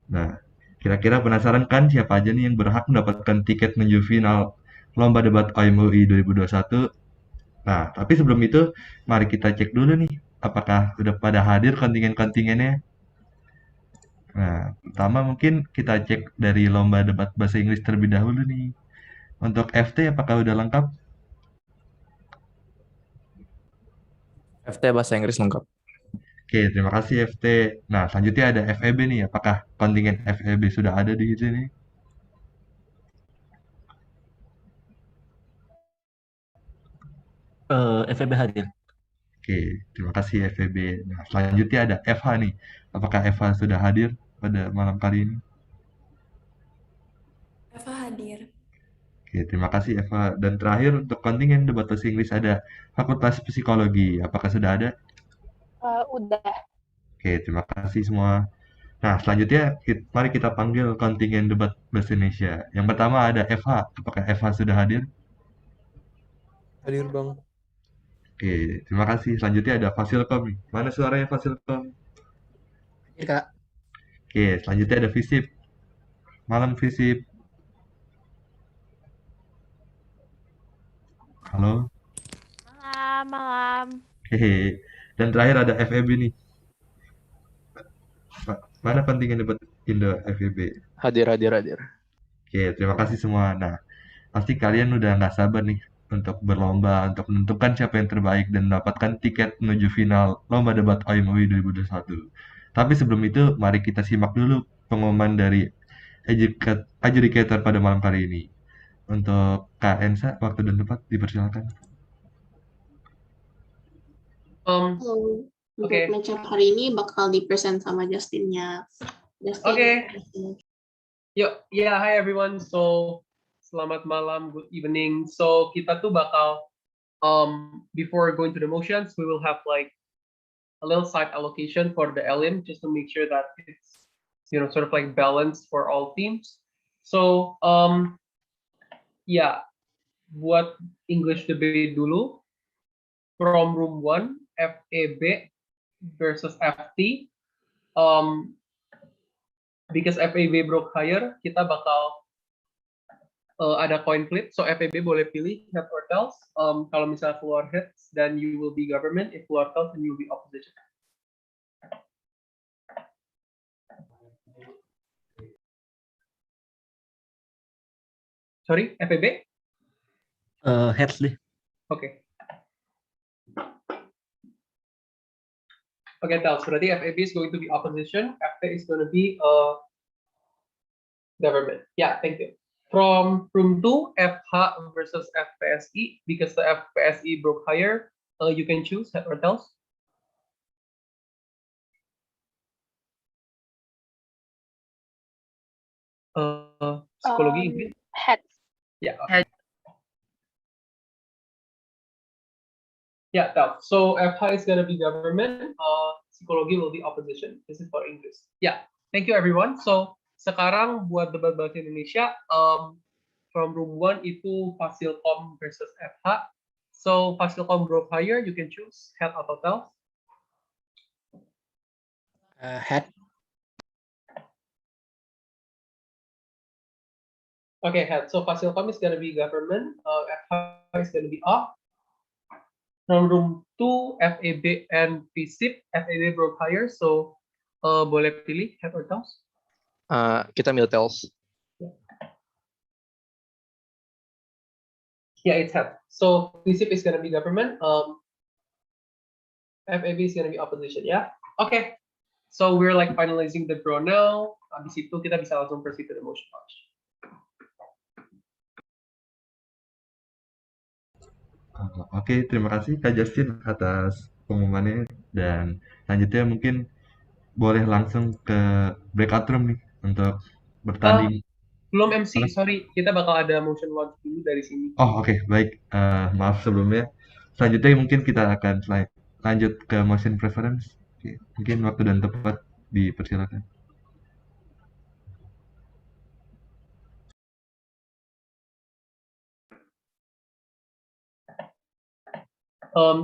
Nah, kira-kira penasaran kan siapa aja nih yang berhak mendapatkan tiket menuju final Lomba Debat OIM UI 2021? Nah, tapi sebelum itu, mari kita cek dulu nih, apakah udah pada hadir kontingen-kontingennya. Nah, pertama mungkin kita cek dari Lomba Debat Bahasa Inggris terlebih dahulu nih. Untuk FT apakah udah lengkap? FT Bahasa Inggris lengkap. Oke, terima kasih FT. Nah, selanjutnya ada FEB nih. Apakah kontingen FEB sudah ada di sini? FEB hadir. Oke, terima kasih FEB. Nah, selanjutnya ada FH nih. Apakah FH sudah hadir pada malam kali ini? Eva hadir. Oke, terima kasih Eva. Dan terakhir untuk kontingen debat bahasa Inggris ada Fakultas Psikologi. Apakah sudah ada? Udah. Oke, terima kasih semua. Nah, selanjutnya mari kita panggil kontingen debat bahasa Indonesia. Yang pertama ada FH. Apakah FH sudah hadir? Hadir Bang. Oke, terima kasih. Selanjutnya ada Fasilkom nih. Mana suaranya Fasilkom? Hadir Kak. Oke, selanjutnya ada Visip. Malam Visip. Halo. Malam. Hehe. Dan terakhir ada FEB nih. Mana kontingen debat Indo FEB? Hadir, hadir, hadir. Oke, terima kasih semua. Nah, pasti kalian udah nggak sabar nih untuk berlomba, untuk menentukan siapa yang terbaik dan mendapatkan tiket menuju final Lomba Debat OIM UI 2021. Tapi sebelum itu, mari kita simak dulu pengumuman dari adjudicator pada malam kali ini. Untuk Kak Ensa, waktu dan tempat dipersilakan. Untuk matchup hari ini bakal di-present sama Justinnya. Justin. Okay. Yeah, hi everyone. So, selamat malam, good evening. So, kita tuh bakal before going to the motions, we will have like a little side allocation for the LM just to make sure that it's sort of like balanced for all teams. So, buat English debate dulu from room 1 FEB versus FT. Because FEB broke higher, kita bakal ada coin flip. So FEB boleh pilih head or tails. Kalau misalnya keluar heads, then you will be government. If keluar tails, then you will be opposition. Sorry, FEB? Heads deh. Okay. Okay, tails. Berarti FEB is going to be opposition. FT is going to be government. Yeah, thank you. From room 2, FH versus Fpsi, because the Fpsi broke higher, you can choose head or tails. Psikologi. Head. Yeah. Okay. Yeah, tails. So FH is going to be government. Psikologi will be opposition. This is for English. Yeah, thank you everyone. So sekarang buat debat bahasa Indonesia, from room 1 itu Fasilkom versus FH. So Fasilkom broke higher, you can choose head atau tails. Head. Okay, head. So Fasilkom is going to be government. FH is going to be off. From room 2, FEB and Visip. FEB broke higher, so boleh pilih head or tails. Kita milih tails. Yeah, it's head. So Visip is going to be government. FEB is going to be opposition. Yeah. Okay. So we're like finalizing the draw now. Habis itu kita bisa langsung proceed to the motion launch. Oke, terima kasih Kak Justin atas pengumumannya. Dan selanjutnya mungkin boleh langsung ke breakout room nih untuk bertanding. Belum MC, sorry. Kita bakal ada motion launch dulu dari sini. Oh, oke, baik. Maaf sebelumnya. Selanjutnya mungkin kita akan lanjut ke motion preference. Oke, mungkin waktu dan tempat dipersilakan.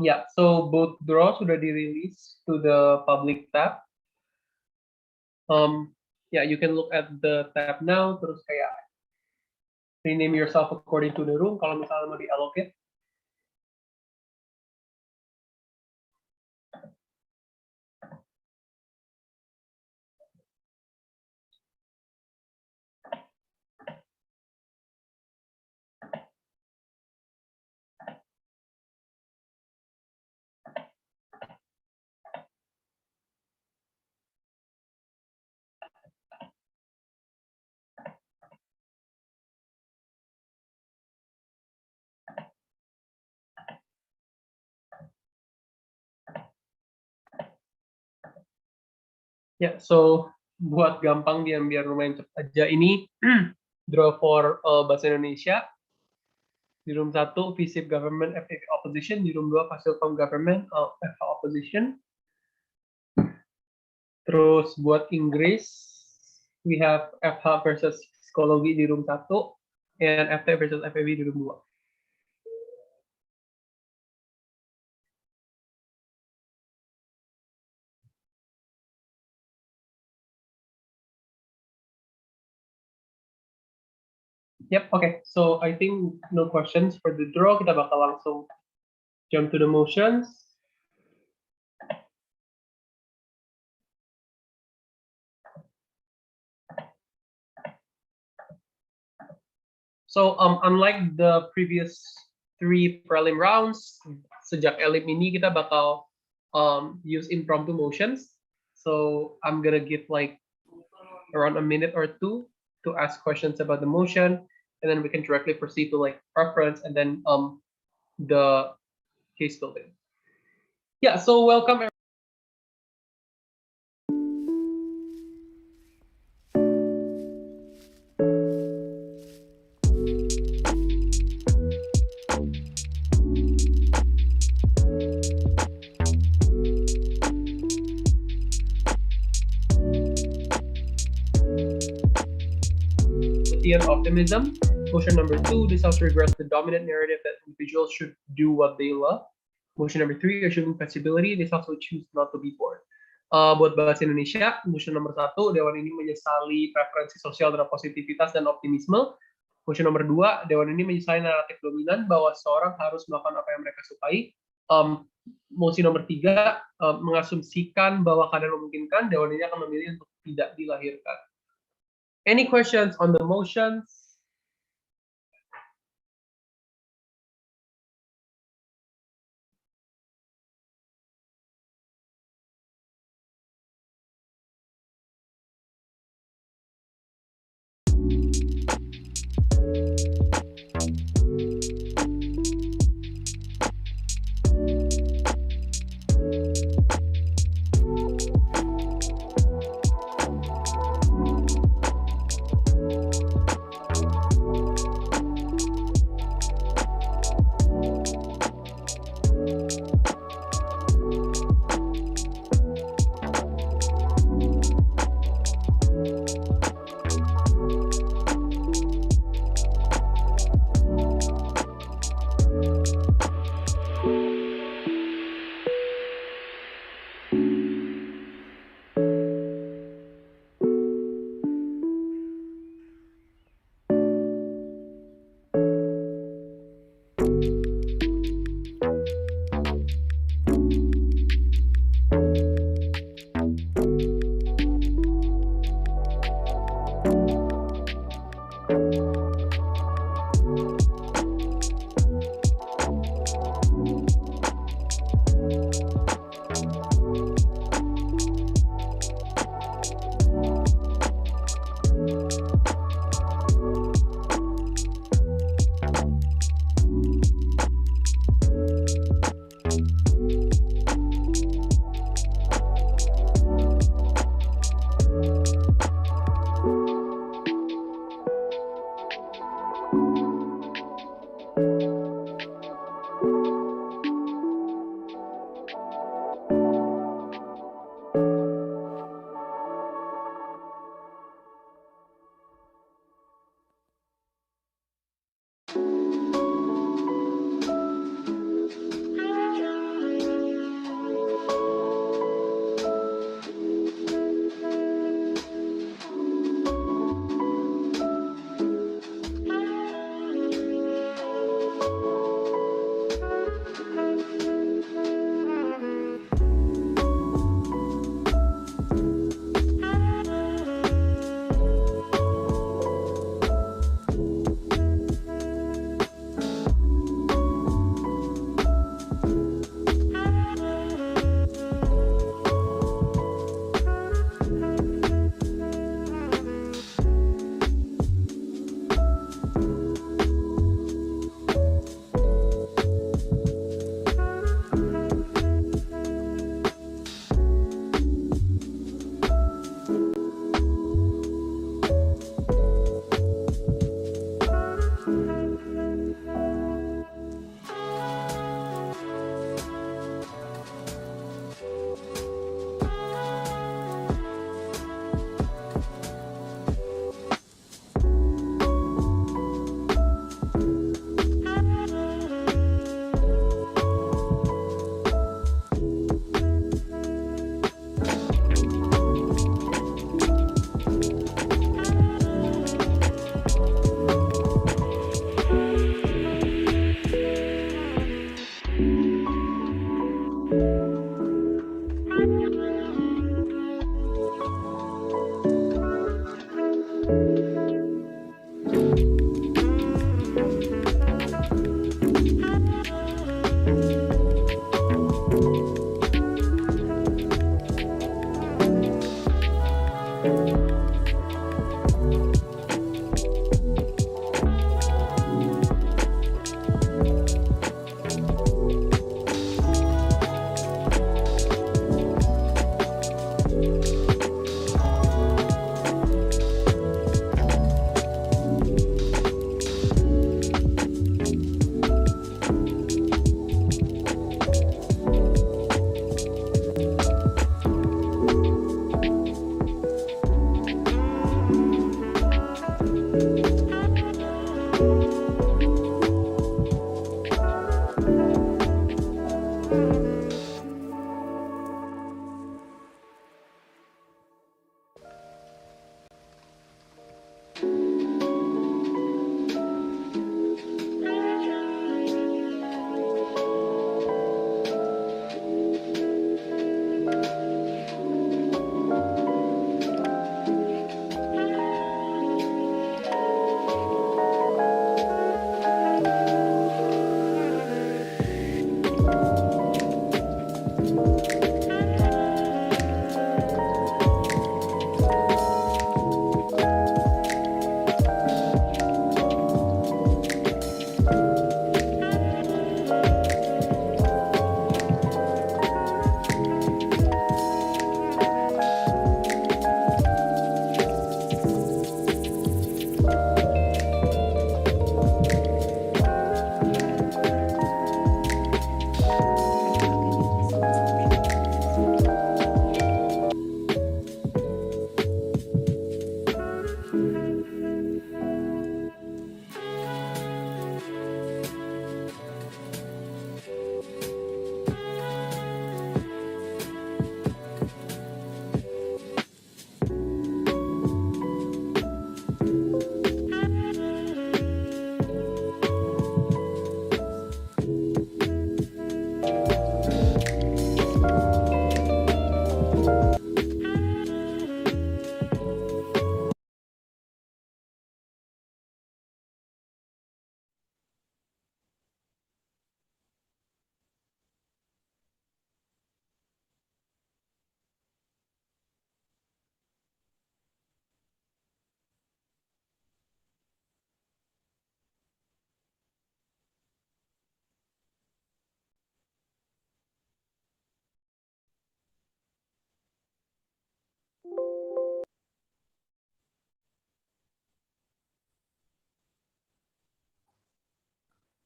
Yeah, so both draws sudah dirilis to the public tab. Yeah, you can look at the tab now, terus kayak rename yourself according to the room kalau misalnya mau di-allocate. Ya, so buat gampang biar lumayan cepat aja ini draw for bahasa Indonesia. Di room 1 FISIP government FPV opposition, di room 2 Fasilkom government FH opposition. Terus buat Inggris we have FH versus psikologi di room 1 and FT versus FEB di room 2. Yep, okay. So I think no questions for the draw. Kita bakal langsung jump to the motions. So unlike the previous 3 prelim rounds, sejak elim ini kita bakal use impromptu motions. So I'm gonna give like around a minute or 2 to ask questions about the motion, and then we can directly proceed to like reference and then the case building. Yeah, so welcome. Optimism. Motion number 2, this house regrets the dominant narrative that individuals should do what they love. Motion number 3, assuming flexibility, this house will choose not to be bored. Buat bahasa Indonesia, motion nomor 1, Dewan ini menyesali preferensi sosial dan positivitas dan optimisme. Motion nomor 2, Dewan ini menyesali naratif dominan bahwa seorang harus melakukan apa yang mereka sukai. Mosi nomor 3, mengasumsikan bahwa keadaan memungkinkan, Dewan ini akan memilih untuk tidak dilahirkan. Any questions on the motions?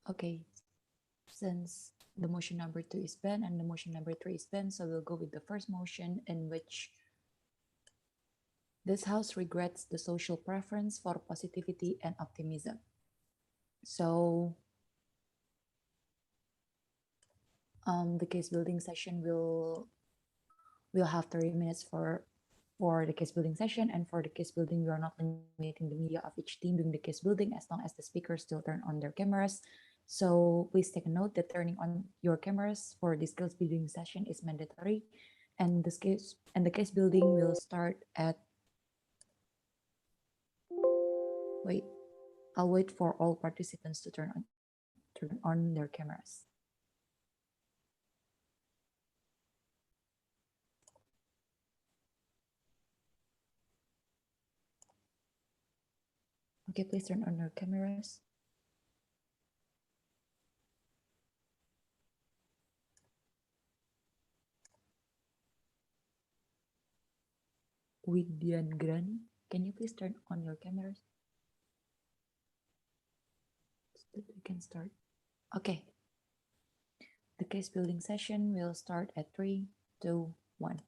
Okay, since the motion number 2 is banned and the motion number 3 is banned, so we'll go with the first motion in which this house regrets the social preference for positivity and optimism. So the case building session will have 30 minutes for the case building session, and for the case building, we are not limiting the media of each team during the case building as long as the speakers still turn on their cameras. So please take a note that turning on your cameras for this case building session is mandatory, and the case building will start at. I'll wait for all participants to turn on their cameras. Okay, please turn on your cameras. Widyan Grani, can you please turn on your cameras so that we can start? Okay. The case building session will start at 3, 2, 1.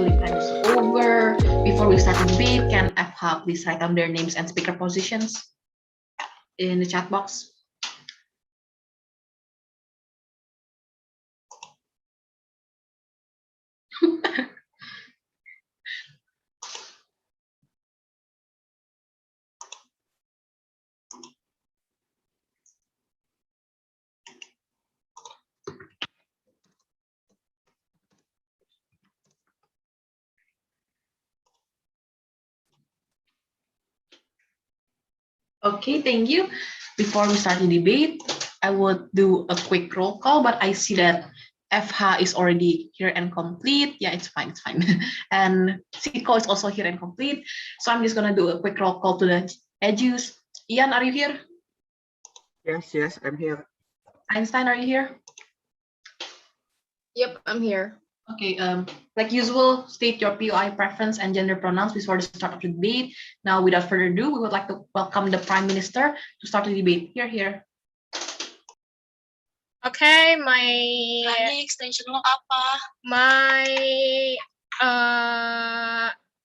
building time is over. Before we start the debate, can FH please write down their names and speaker positions in the chat box? Okay, thank you. Before we start the debate, I would do a quick roll call, but I see that FH is already here and complete. Yeah, it's fine, it's fine. And Siko is also here and complete. So I'm just gonna do a quick roll call to the edus. Ian, are you here? Yes, I'm here. Einstein, are you here? Yep, I'm here. Okay, like usual, state your POI preference and gender pronouns before the start of the debate. Now, without further ado, we would like to welcome the Prime Minister to start the debate. Here. Okay, my extension lo apa?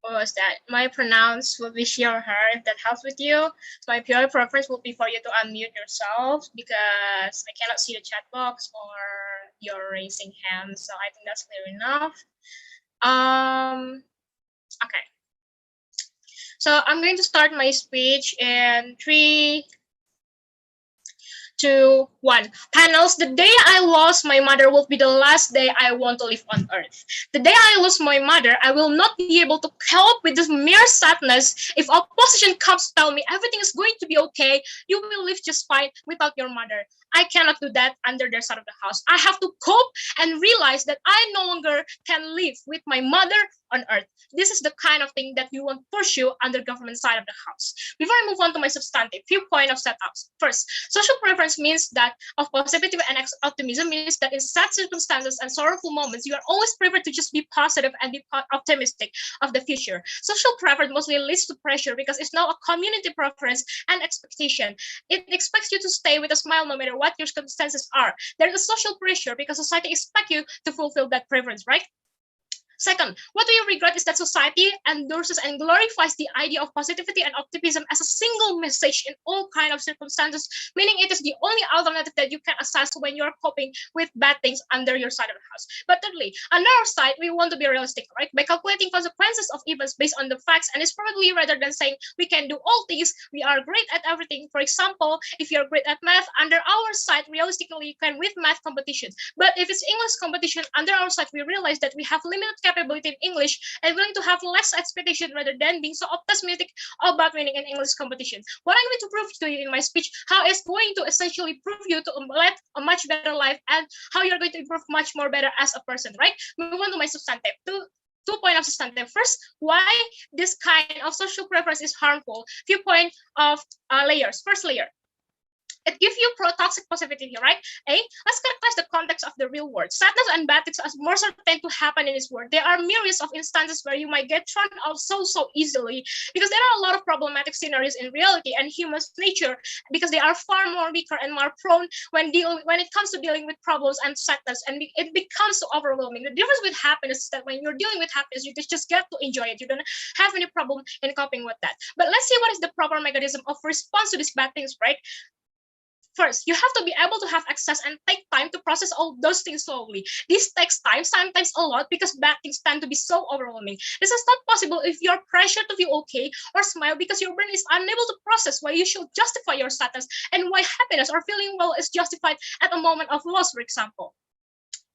what was that? My pronouns will be she or her, if that helps with you. My POI preference will be for you to unmute yourself because I cannot see the chat box or you're raising hands, so I think that's clear enough. Okay. So I'm going to start my speech in 3, 2, 1. Panels, the day I lost my mother will be the last day I want to live on earth. The day I lose my mother, I will not be able to cope with this mere sadness. If opposition comes to tell me everything is going to be okay, you will live just fine without your mother. I cannot do that under their side of the house. I have to cope and realize that I no longer can live with my mother on earth. This is the kind of thing that we want to pursue under government side of the house. Before I move on to my substantive, few point of setups. First, social preference means that of positivity and optimism means that in sad circumstances and sorrowful moments, you are always prepared to just be positive and be optimistic of the future. Social preference mostly leads to pressure because it's now a community preference and expectation. It expects you to stay with a smile no matter what your circumstances are. There is a social pressure because society expects you to fulfill that preference, right? Second, what we regret is that society endorses and glorifies the idea of positivity and optimism as a single message in all kinds of circumstances, meaning it is the only alternative that you can assess when you are coping with bad things under your side of the house. But thirdly, on our side, we want to be realistic, right? By calculating consequences of events based on the facts, and it's probably rather than saying we can do all things, we are great at everything. For example, if you're great at math, under our side, realistically, you can win math competition. But if it's English competition, under our side, we realize that we have limited capability in English and willing to have less expectation rather than being so optimistic about winning an English competition. What I'm going to prove to you in my speech, how it's going to essentially prove you to lead a much better life and how you're going to improve much more better as a person, right? Move on to my substantive. Two points of substantive. First, why this kind of social preference is harmful. Few point of layers. First layer. It gives you pro-toxic positivity, right? Let's characterize the context of the real world. Sadness and bad things are more certain to happen in this world. There are myriads of instances where you might get thrown out so easily because there are a lot of problematic scenarios in reality and human nature because they are far more weaker and more prone when it comes to dealing with problems and sadness, and it becomes so overwhelming. The difference with happiness is that when you're dealing with happiness, you just get to enjoy it. You don't have any problem in coping with that. But let's see what is the proper mechanism of response to these bad things, right? First, you have to be able to have access and take time to process all those things slowly. This takes time, sometimes a lot, because bad things tend to be so overwhelming. This is not possible if you're pressured to feel okay or smile because your brain is unable to process why you should justify your status and why happiness or feeling well is justified at a moment of loss, for example.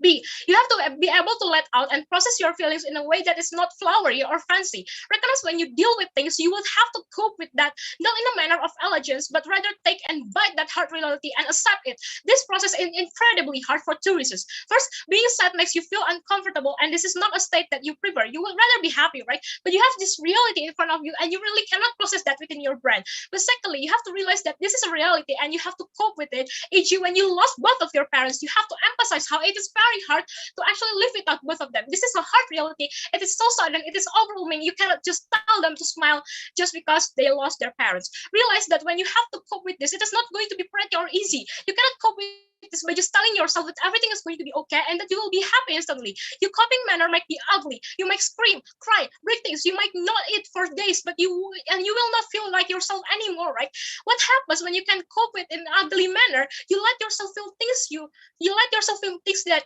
B, you have to be able to let out and process your feelings in a way that is not flowery or fancy. Recognize when you deal with things, you will have to cope with that, not in a manner of elegance, but rather take and bite that hard reality and accept it. This process is incredibly hard for two reasons. First, being sad makes you feel uncomfortable, and this is not a state that you prefer. You would rather be happy, right? But you have this reality in front of you, and you really cannot process that within your brain. But secondly, you have to realize that this is a reality, and you have to cope with it. E.g., when you lost both of your parents, you have to emphasize how it is very hard to actually live without both of them. This is a hard reality. It is so sudden. It is overwhelming. You cannot just tell them to smile just because they lost their parents. Realize that when you have to cope with this, it is not going to be pretty or easy. You cannot cope with this by just telling yourself that everything is going to be okay and that you will be happy instantly. Your coping manner might be ugly. You might scream, cry, break things. You might not eat for days, but you will not feel like yourself anymore, right? What happens when you can cope with in an ugly manner? You let yourself feel things you let yourself feel things that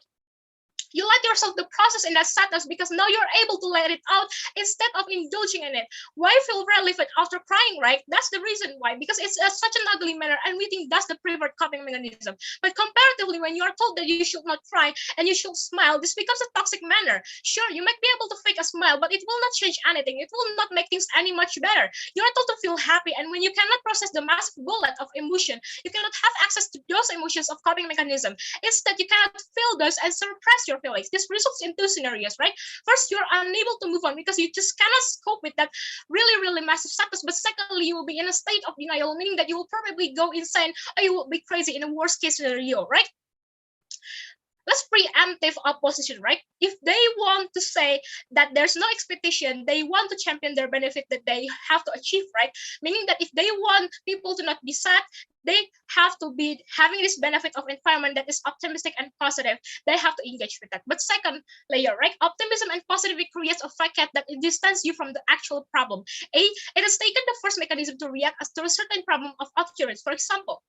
you let yourself the process in that sadness because now you're able to let it out instead of indulging in it. Why feel relevant after crying, right? That's the reason why, because it's such an ugly manner and we think that's the preferred coping mechanism. But comparatively, when you are told that you should not cry and you should smile, this becomes a toxic manner. Sure, you might be able to fake a smile, but it will not change anything. It will not make things any much better. You are told to feel happy, and when you cannot process the massive bullet of emotion, you cannot have access to those emotions of coping mechanism. Instead, you cannot feel those and suppress your feelings. This results in two scenarios, right? First, you're unable to move on because you just cannot cope with that really, really massive sadness. But secondly, you will be in a state of denial, meaning that you will probably go insane or you will be crazy in a worst case scenario, right? Let's preemptive opposition, right? If they want to say that there's no expectation, they want to champion their benefit that they have to achieve, right? Meaning that if they want people to not be sad, they have to be having this benefit of environment that is optimistic and positive. They have to engage with that. But second layer, right? Optimism and positivity creates a facade that distances you from the actual problem. It has taken the first mechanism to react as to a certain problem of occurrence. For example,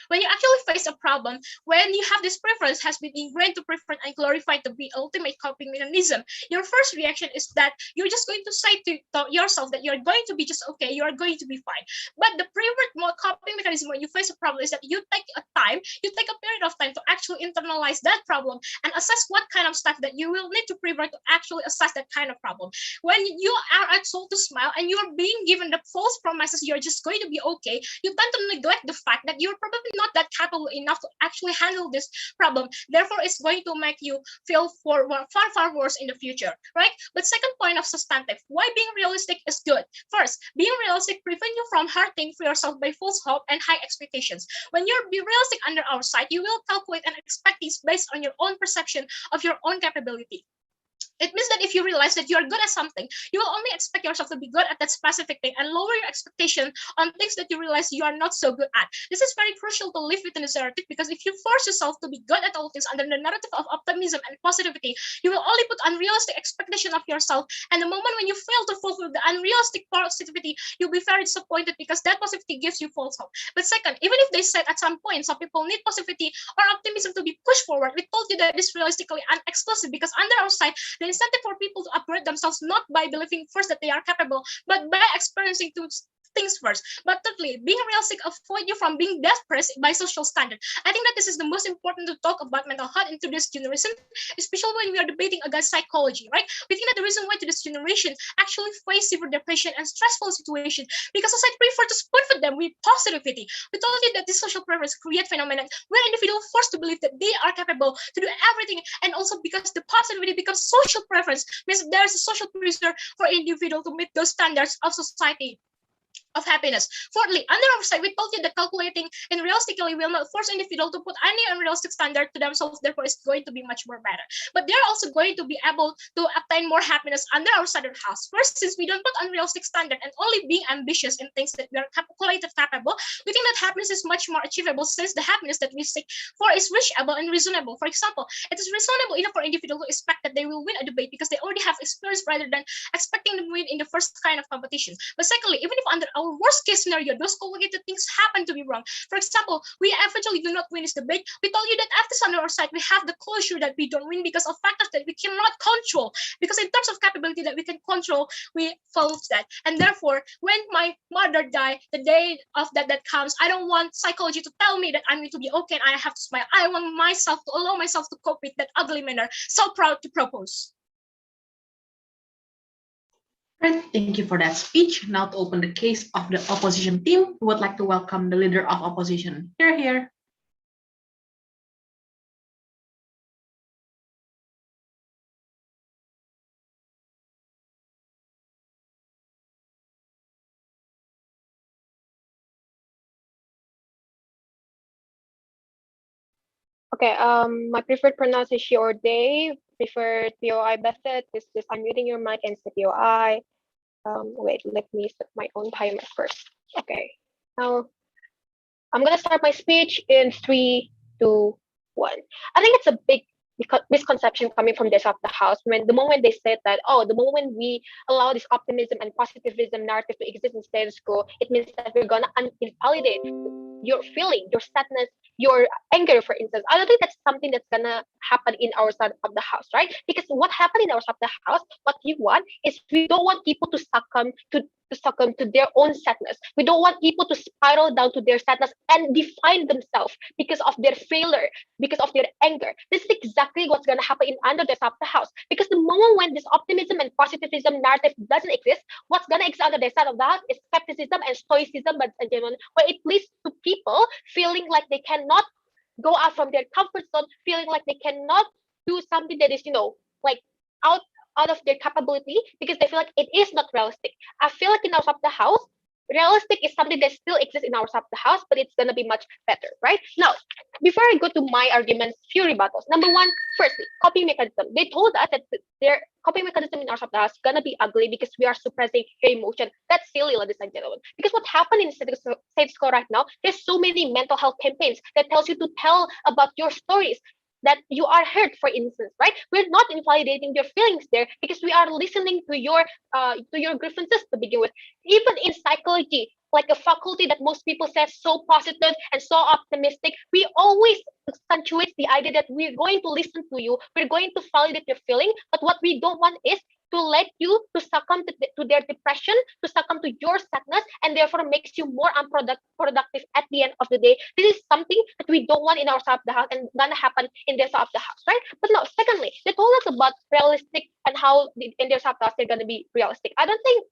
when you actually face a problem, when you have this preference has been ingrained to prefer and glorified to be ultimate coping mechanism, your first reaction is that you're just going to say to yourself that you're going to be just okay, you're going to be fine. But the preferred coping mechanism when you face a problem is that you take a period of time to actually internalize that problem and assess what kind of stuff that you will need to prevent to actually assess that kind of problem. When you are told to smile and you are being given the false promises you're just going to be okay, you tend to neglect the fact that you're probably not that capable enough to actually handle this problem. Therefore, it's going to make you feel far worse in the future, right? But second point of substantive, why being realistic is good. First, being realistic prevents you from hurting for yourself by false hope and high expectations. When you're realistic under our side, you will calculate and expect things based on your own perception of your own capability. It means that if you realize that you are good at something, you will only expect yourself to be good at that specific thing and lower your expectation on things that you realize you are not so good at. This is very crucial to live within this narrative, because if you force yourself to be good at all things under the narrative of optimism and positivity, you will only put unrealistic expectation of yourself. And the moment when you fail to fulfill the unrealistic positivity, you'll be very disappointed because that positivity gives you false hope. But second, even if they said at some point some people need positivity or optimism to be pushed forward, we told you that this is realistically unexclusive, because under our side, the incentive for people to upgrade themselves not by believing first that they are capable, but by experiencing things first. But thirdly, being realistic avoid you from being depressed by social standard. I think that this is the most important to talk about mental health in today's generation, especially when we are debating against psychology, right? We think that the reason why today's generation actually face severe depression and stressful situations because society prefer to spoon feed them with positivity. We told you that this social preference create phenomena where individuals forced to believe that they are capable to do everything, and also because the positivity becomes social preference, means there is a social pressure for individual to meet those standards of society of happiness. Fourthly, under our side, we told you that calculating and realistically will not force individual to put any unrealistic standard to themselves, therefore it's going to be much more better. But they're also going to be able to obtain more happiness under our standard house. First, since we don't put unrealistic standard and only being ambitious in things that we are calculated capable, we think that happiness is much more achievable, since the happiness that we seek for is reachable and reasonable. For example, it is reasonable enough for individual to expect that they will win a debate because they already have experience rather than expecting them to win in the first kind of competition. But secondly, even if under our worst case scenario, those calculated things happen to be wrong. For example, we eventually do not win this debate. We told you that after on our side, we have the closure that we don't win because of factors that we cannot control. Because in terms of capability that we can control, we follow that. And therefore, when my mother died, the day of that comes, I don't want psychology to tell me that I'm going to be okay and I have to smile. I want myself to allow myself to cope with that ugly manner. So proud to propose. Right, thank you for that speech. Now to open the case of the opposition team, we would like to welcome the leader of opposition. Here. Okay, my preferred pronouns is she or they. Preferred POI method is just unmuting your mic and say POI. Wait, let me set my own timer first. Okay, now I'm gonna start my speech in 3, 2, 2, 1. I think it's a big misconception coming from this of the house when the moment they said that, oh, the moment we allow this optimism and positivism narrative to exist in status quo, it means that we're gonna invalidate your feeling, your sadness, your anger, for instance. I don't think that's something that's gonna happen in our side of the house, right? Because what happened in our side of the house, what we want is we don't want people to succumb to their own sadness. We don't want people to spiral down to their sadness and define themselves because of their failure, because of their anger. This is exactly what's gonna happen in under the side of the house. Because the moment when this optimism and positivism narrative doesn't exist, what's gonna exist under the side of the house is skepticism and stoicism, but where it leads to people feeling like they cannot go out from their comfort zone, feeling like they cannot do something that is, like out of their capability because they feel like it is not realistic. I feel like in our side of the house, realistic is something that still exists in our side of the house, but it's gonna be much better, right? Now, before I go to my arguments, few rebuttals. Number one, firstly, coping mechanism. They told us that their coping mechanism in our side of the house is gonna be ugly because we are suppressing your emotion. That's silly, ladies and gentlemen. Because what happened in status quo right now, there's so many mental health campaigns that tells you to tell about your stories that you are hurt, for instance, right? We're not invalidating your feelings there because we are listening to your grievances to begin with. Even in psychology, like a faculty that most people say so positive and so optimistic, we always accentuate the idea that we're going to listen to you, we're going to validate your feeling, but what we don't want is to let you to succumb to their depression, to succumb to your sadness, and therefore makes you more unproductive at the end of the day. This is something that we don't want in our side of the house and gonna happen in their side of the house, right? But no, secondly, they told us about realistic and how in their side of the house they're gonna be realistic. I don't think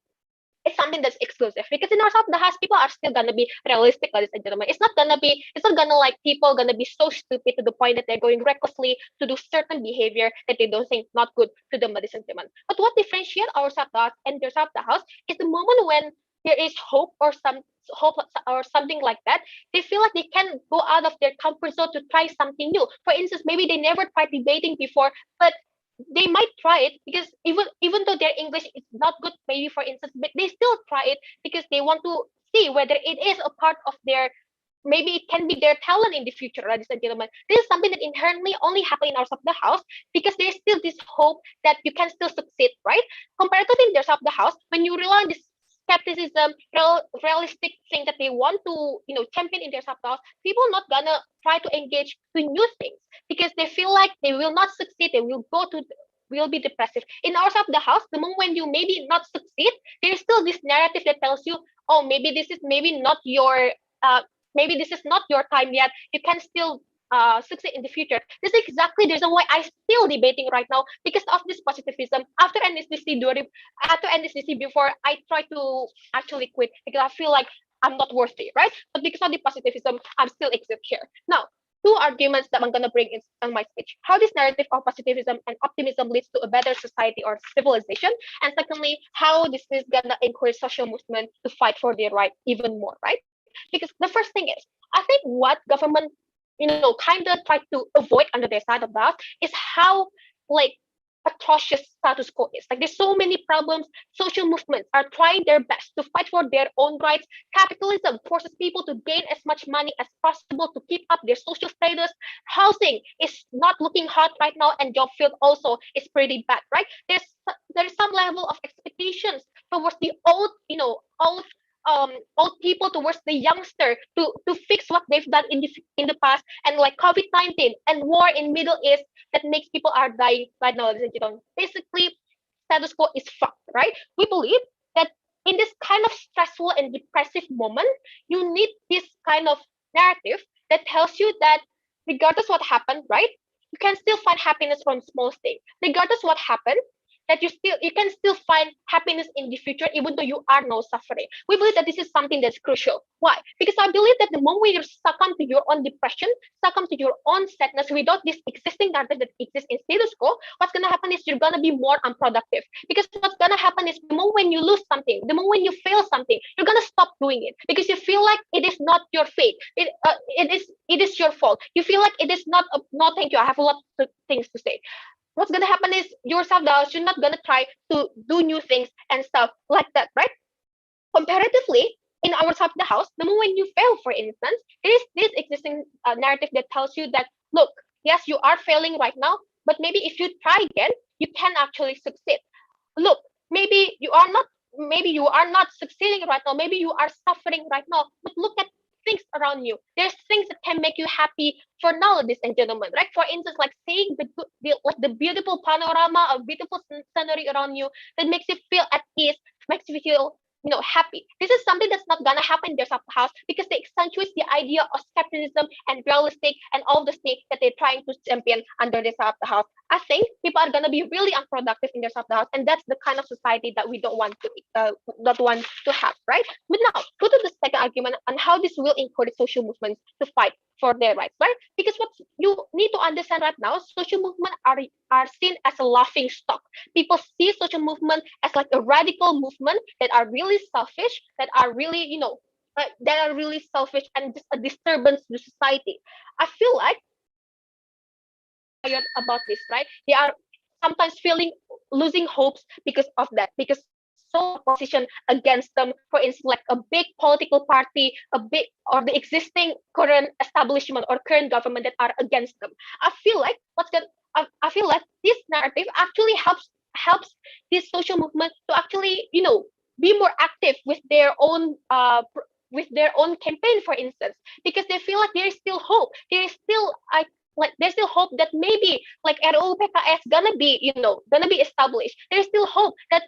it's something that's exclusive because in our side of the house people are still gonna be realistic, ladies and gentlemen. It's not gonna like people gonna be so stupid to the point that they're going recklessly to do certain behavior that they don't think not good to them, ladies and gentlemen. But what differentiates our side of the house and their side of the house is the moment when there is hope or something like that, they feel like they can go out of their comfort zone to try something new. For instance, maybe they never tried debating before, but they might try it because even though their English is not good, maybe for instance, but they still try it because they want to see whether it is a part of their, maybe it can be their talent in the future, ladies and gentlemen. This is something that inherently only happen in our side of the house because there's still this hope that you can still succeed, right? Comparatively in their side of the house, when you rely on this skepticism, realistic thing that they want to, champion in their side of the house, people not gonna try to engage to new things because they feel like they will not succeed. They will be depressive. In our side of the house, the moment when you maybe not succeed, there's still this narrative that tells you, oh, maybe this is not your time yet. You can still succeed in the future. This is exactly the reason why I still debating right now because of this positivism. After NSDC, before I try to actually quit because I feel like I'm not worthy, right? But because of the positivism, I'm still exist here. Now, two arguments that I'm gonna bring in my speech: how this narrative of positivism and optimism leads to a better society or civilization, and secondly, how this is gonna encourage social movement to fight for their right even more, right? Because the first thing is, I think what government kind of try to avoid under their side of that is how like atrocious status quo is. Like there's so many problems. Social movements are trying their best to fight for their own rights. Capitalism forces people to gain as much money as possible to keep up their social status. Housing is not looking hot right now, and job field also is pretty bad, right? There's some level of expectations towards the old people towards the youngster to fix what they've done in the past, and like COVID-19 and war in Middle East that makes people are dying right now. Basically, status quo is fucked, right? We believe that in this kind of stressful and depressive moment, you need this kind of narrative that tells you that regardless what happened, right, you can still find happiness from small things. Regardless what happened, that you can still find happiness in the future even though you are no suffering. We believe that this is something that's crucial. Why? Because I believe that the moment you succumb to your own depression, succumb to your own sadness without this existing narrative that exists in status quo, what's gonna happen is you're gonna be more unproductive. Because what's gonna happen is the moment when you lose something, the moment when you fail something, you're gonna stop doing it because you feel like it is not your fate. It is your fault. You feel like it is not. No, thank you. I have a lot of things to say. What's gonna happen is yourself now, you're not gonna try to do new things and stuff like that, right? Comparatively, in our side of the house, the moment you fail, for instance, there is this existing narrative that tells you that, look, yes, you are failing right now, but maybe if you try again, you can actually succeed. Look, maybe you are not succeeding right now, maybe you are suffering right now, but look at things around you. There's things that can make you happy for now, ladies and gentlemen, right? For instance, like seeing the beautiful panorama of beautiful scenery around you that makes you feel at ease, makes you feel happy. This is something that's not gonna happen in their sub house because they accentuate the idea of skepticism and realistic and all the things that they're trying to champion under the sub house. I think people are gonna be really unproductive in their sub house, and that's the kind of society that we don't want to have, right? But now, go to the second argument on how this will encourage social movements to fight for their rights, right? Because what you need to understand right now, social movements are seen as a laughing stock. People see social movement as like a radical movement that are really selfish, that are really, that are really selfish and just a disturbance to society. I feel like about this, right? They are sometimes losing hopes because of that, because so opposition against them, for instance, like a big political party, or the existing current establishment or current government that are against them. I feel like I feel like this narrative actually helps this social movement to actually, be more active with their own campaign, for instance, because they feel like there is still hope. There is still there's still hope that maybe like RUU PKS gonna be established. There's still hope that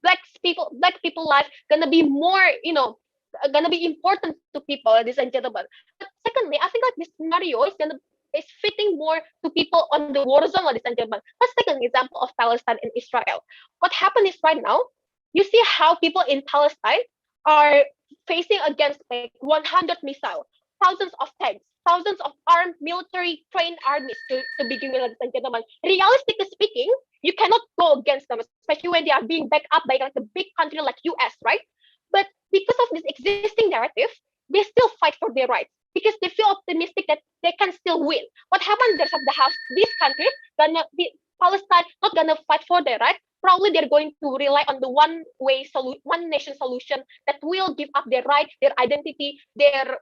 black people life gonna be more, gonna be important to people, ladies and gentlemen. But secondly, I think like this scenario is fitting more to people on the war zone, ladies and gentlemen. Let's take an example of Palestine and Israel. What happened is right now, you see how people in Palestine are facing against like 100 missiles, thousands of tanks, thousands of armed military trained armies to begin with, ladies and gentlemen. Realistically speaking, you cannot go against them, especially when they are being backed up by like a big country like US, right? But because of this existing narrative, they still fight for their rights because they feel optimistic that they can still win. What happened there of the house? These countries Palestine not gonna fight for their rights. Probably they're going to rely on the one nation solution that will give up their right, their identity, their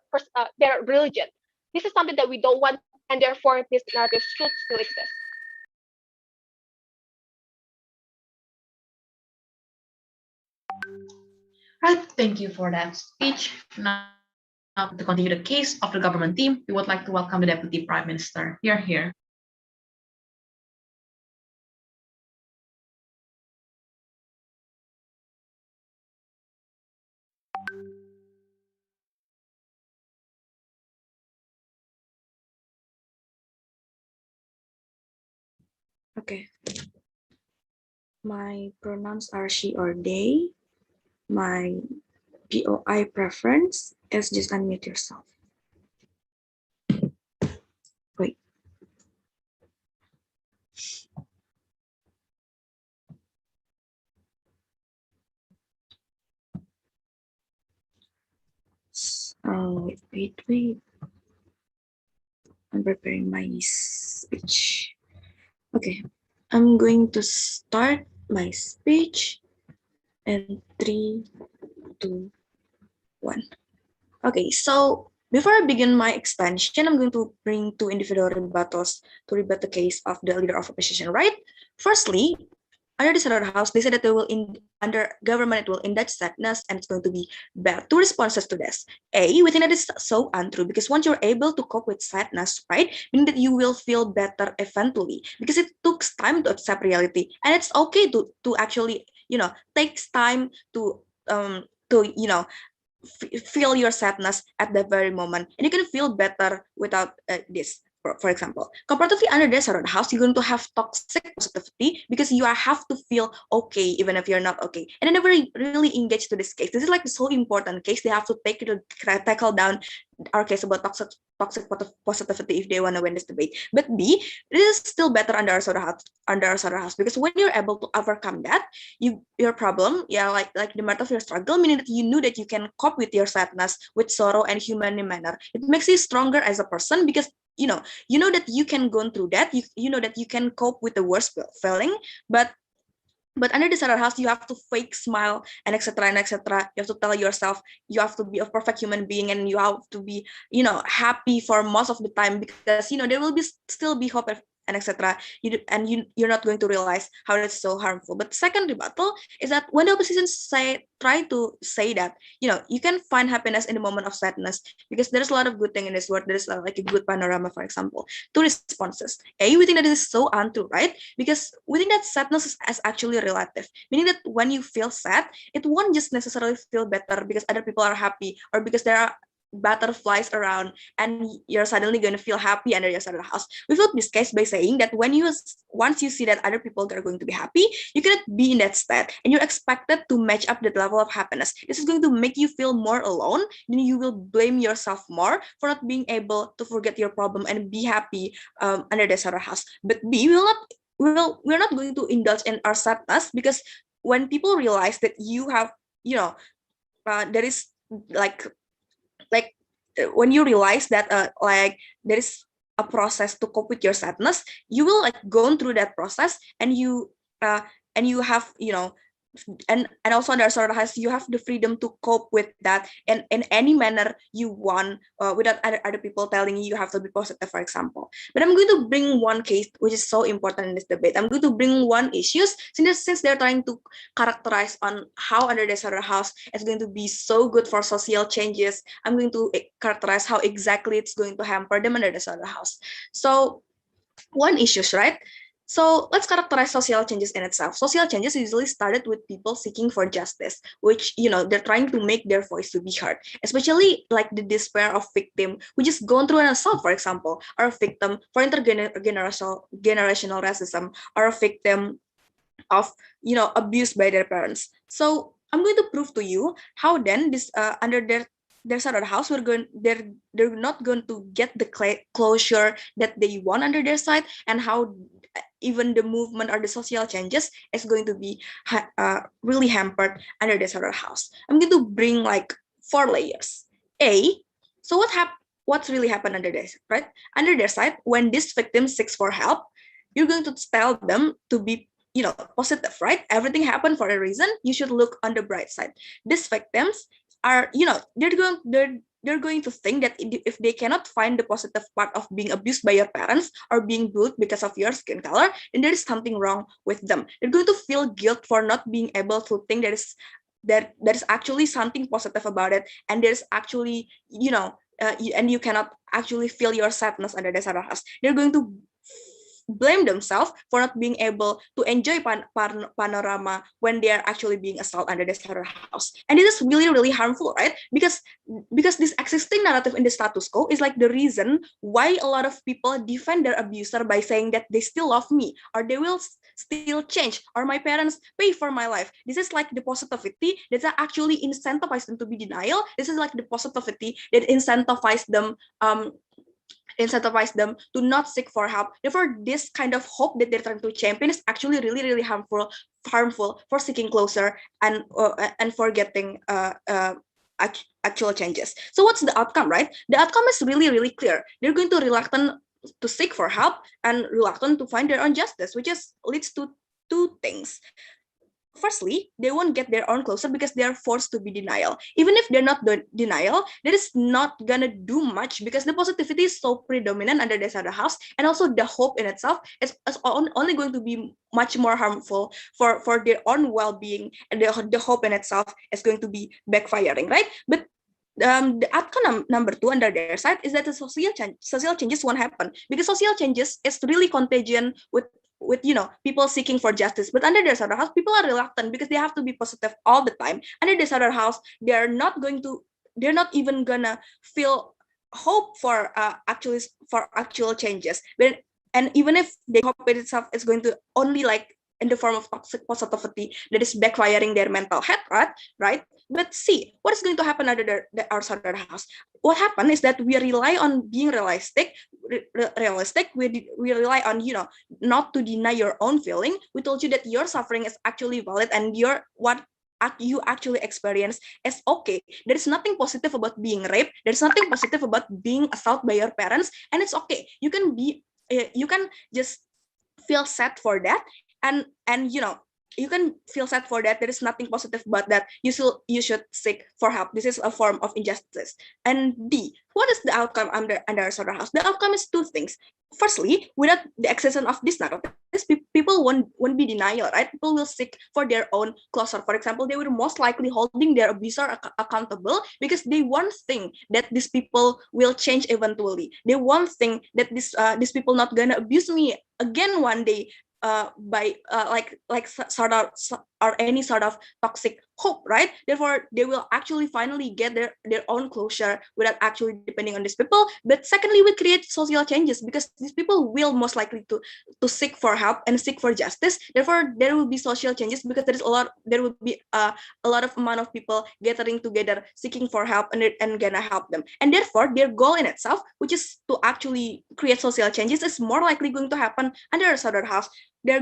religion. This is something that we don't want, and therefore this narrative should still exist. Right, thank you for that speech. Now, to continue the case of the government team, we would like to welcome the Deputy Prime Minister. Here. Okay. My pronouns are she or they. My POI preference is just unmute yourself. Wait. Wait. I'm preparing my speech. Okay, I'm going to start my speech in 3, 2, 1. Okay, so before I begin my expansion, I'm going to bring 2 individual rebuttals to rebut the case of the leader of opposition, right? Firstly, under the Senate House, they said that they will under government it will indulge sadness and it's going to be bad. 2 responses to this. A, we think that is so untrue because once you're able to cope with sadness, right, meaning that you will feel better eventually because it took time to accept reality, and it's okay to actually takes time to feel your sadness at the very moment, and you can feel better without this. For example, comparatively under the Senate House, you're going to have toxic positivity because you have to feel okay even if you're not okay. And I never really engaged to this case. This is like the so important case. They have to tackle down our case about toxic positivity if they want to win this debate. But B, it is still better under our House because when you're able to overcome that, your problem, like the matter of your struggle, meaning that you knew that you can cope with your sadness with sorrow and humane manner. It makes you stronger as a person because you know that you can go through that. You know that you can cope with the worst feeling, but But under this other house, you have to fake smile and etc. and etc. You have to tell yourself you have to be a perfect human being, and you have to be, happy for most of the time, because there will be still be hope and etc. You're not going to realize how it's so harmful. But the second rebuttal is that when the opposition try to say that you can find happiness in the moment of sadness, because there's a lot of good thing in this world. There's like a good panorama, for example. Two responses: A, we think that this is so untrue, right? Because we think that sadness is actually relative, meaning that when you feel sad, it won't just necessarily feel better because other people are happy or because there are butterflies around and you're suddenly going to feel happy under your other house. We felt this case by saying that once you see that other people are going to be happy, you cannot be in that state and you're expected to match up that level of happiness. This is going to make you feel more alone, then you will blame yourself more for not being able to forget your problem and be happy under this other house. But B, we're not going to indulge in our sadness, because when people realize that you have there is like when you realize that there is a process to cope with your sadness, you will go through that process, and you have and also under sort of has you have the freedom to cope with that in any manner you want, without other people telling you have to be positive, for example. But I'm going to bring one case which is so important in this debate. I'm going to bring one issues since they're trying to characterize on how under this other house is going to be so good for social changes. I'm going to characterize how exactly it's going to hamper them under this other house. So one issues, right? So let's characterize social changes in itself. Social changes usually started with people seeking for justice, which, they're trying to make their voice to be heard, especially like the despair of victim who just gone through an assault, for example, or a victim for generational racism, or a victim of, abuse by their parents. So I'm going to prove to you how then this under their side of the house, they're not going to get the closure that they want under their side, and how even the movement or the social changes is going to be really hampered under this other house. I'm going to bring like 4 layers. A, so what's really happened under this, right? Under their side, when this victim seeks for help, you're going to tell them to be positive, right? Everything happened for a reason. You should look on the bright side. These victims are, they're going to think that if they cannot find the positive part of being abused by your parents or being bullied because of your skin color, then there is something wrong with them. They're going to feel guilt for not being able to think there is actually something positive about it, and there's actually, and you cannot actually feel your sadness under this other house. They're going to blame themselves for not being able to enjoy panorama when they are actually being assaulted under this other house. And this is really, really harmful, right? Because this existing narrative in the status quo is like the reason why a lot of people defend their abuser by saying that they still love me, or they will still change, or my parents pay for my life. This is like the positivity that actually incentivizes them to be denial. This is like the positivity that incentivizes them to not seek for help. Therefore, this kind of hope that they're trying to champion is actually really, really harmful for seeking closer and for getting actual changes. So what's the outcome, right? The outcome is really, really clear. They're going to reluctant to seek for help and reluctant to find their own justice, which leads to 2 things. Firstly, they won't get their own closer because they are forced to be denial. Even if they're not denial, that is not gonna do much, because the positivity is so predominant under this other house, and also the hope in itself is only going to be much more harmful for their own well-being, and the hope in itself is going to be backfiring, right? But the outcome number 2 under their side is that the social changes won't happen, because social changes is really contagion with people seeking for justice. But under this other house, people are reluctant because they have to be positive all the time. Under this other house, they're not even gonna feel hope for actual changes. And even if they hope it itself is going to only like in the form of toxic positivity that is backfiring their mental health, right? But see, what is going to happen under our other house? What happened is that we rely on being realistic. We rely on, not to deny your own feeling. We told you that your suffering is actually valid, and what you actually experience is okay. There is nothing positive about being raped. There's nothing positive about being assaulted by your parents, and it's okay. You can just feel sad for that, and you can feel sad for that. There is nothing positive about that. You should seek for help. This is a form of injustice. And D, what is the outcome under a slaughterhouse? The outcome is two things. Firstly, without the existence of this narrative, people won't be denial, right? People will seek for their own closure. For example, they will most likely holding their abuser accountable because they won't think that these people will change eventually. They won't think that these people not gonna abuse me again one day by like sort of or any sort of toxic hope, right? Therefore, they will actually finally get their own closure without actually depending on these people. But secondly, we create social changes because these people will most likely to seek for help and seek for justice. Therefore, there will be social changes because there will be a lot of amount of people gathering together seeking for help and gonna help them. And therefore, their goal in itself, which is to actually create social changes, is more likely going to happen under a slaughterhouse. They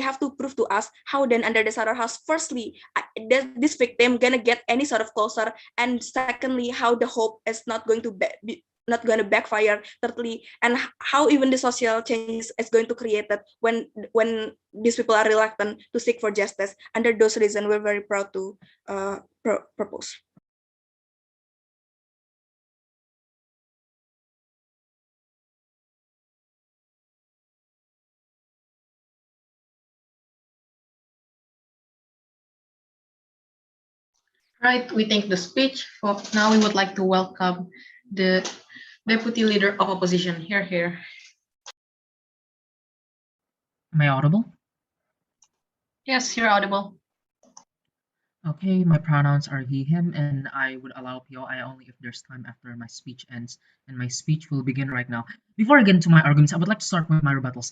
have to prove to us how then under the slaughterhouse, firstly, this victim gonna get any sort of closure, and secondly, how the hope is not going to not going to backfire. Thirdly, and how even the social changes is going to create that when these people are reluctant to seek for justice. Under those reasons, we're very proud to propose. Right, we thank the speech. For now, we would like to welcome the Deputy Leader of Opposition. Here. Am I audible? Yes, you're audible. Okay, my pronouns are he, him, and I would allow POI only if there's time after my speech ends, and my speech will begin right now. Before I get into my arguments, I would like to start with my rebuttals.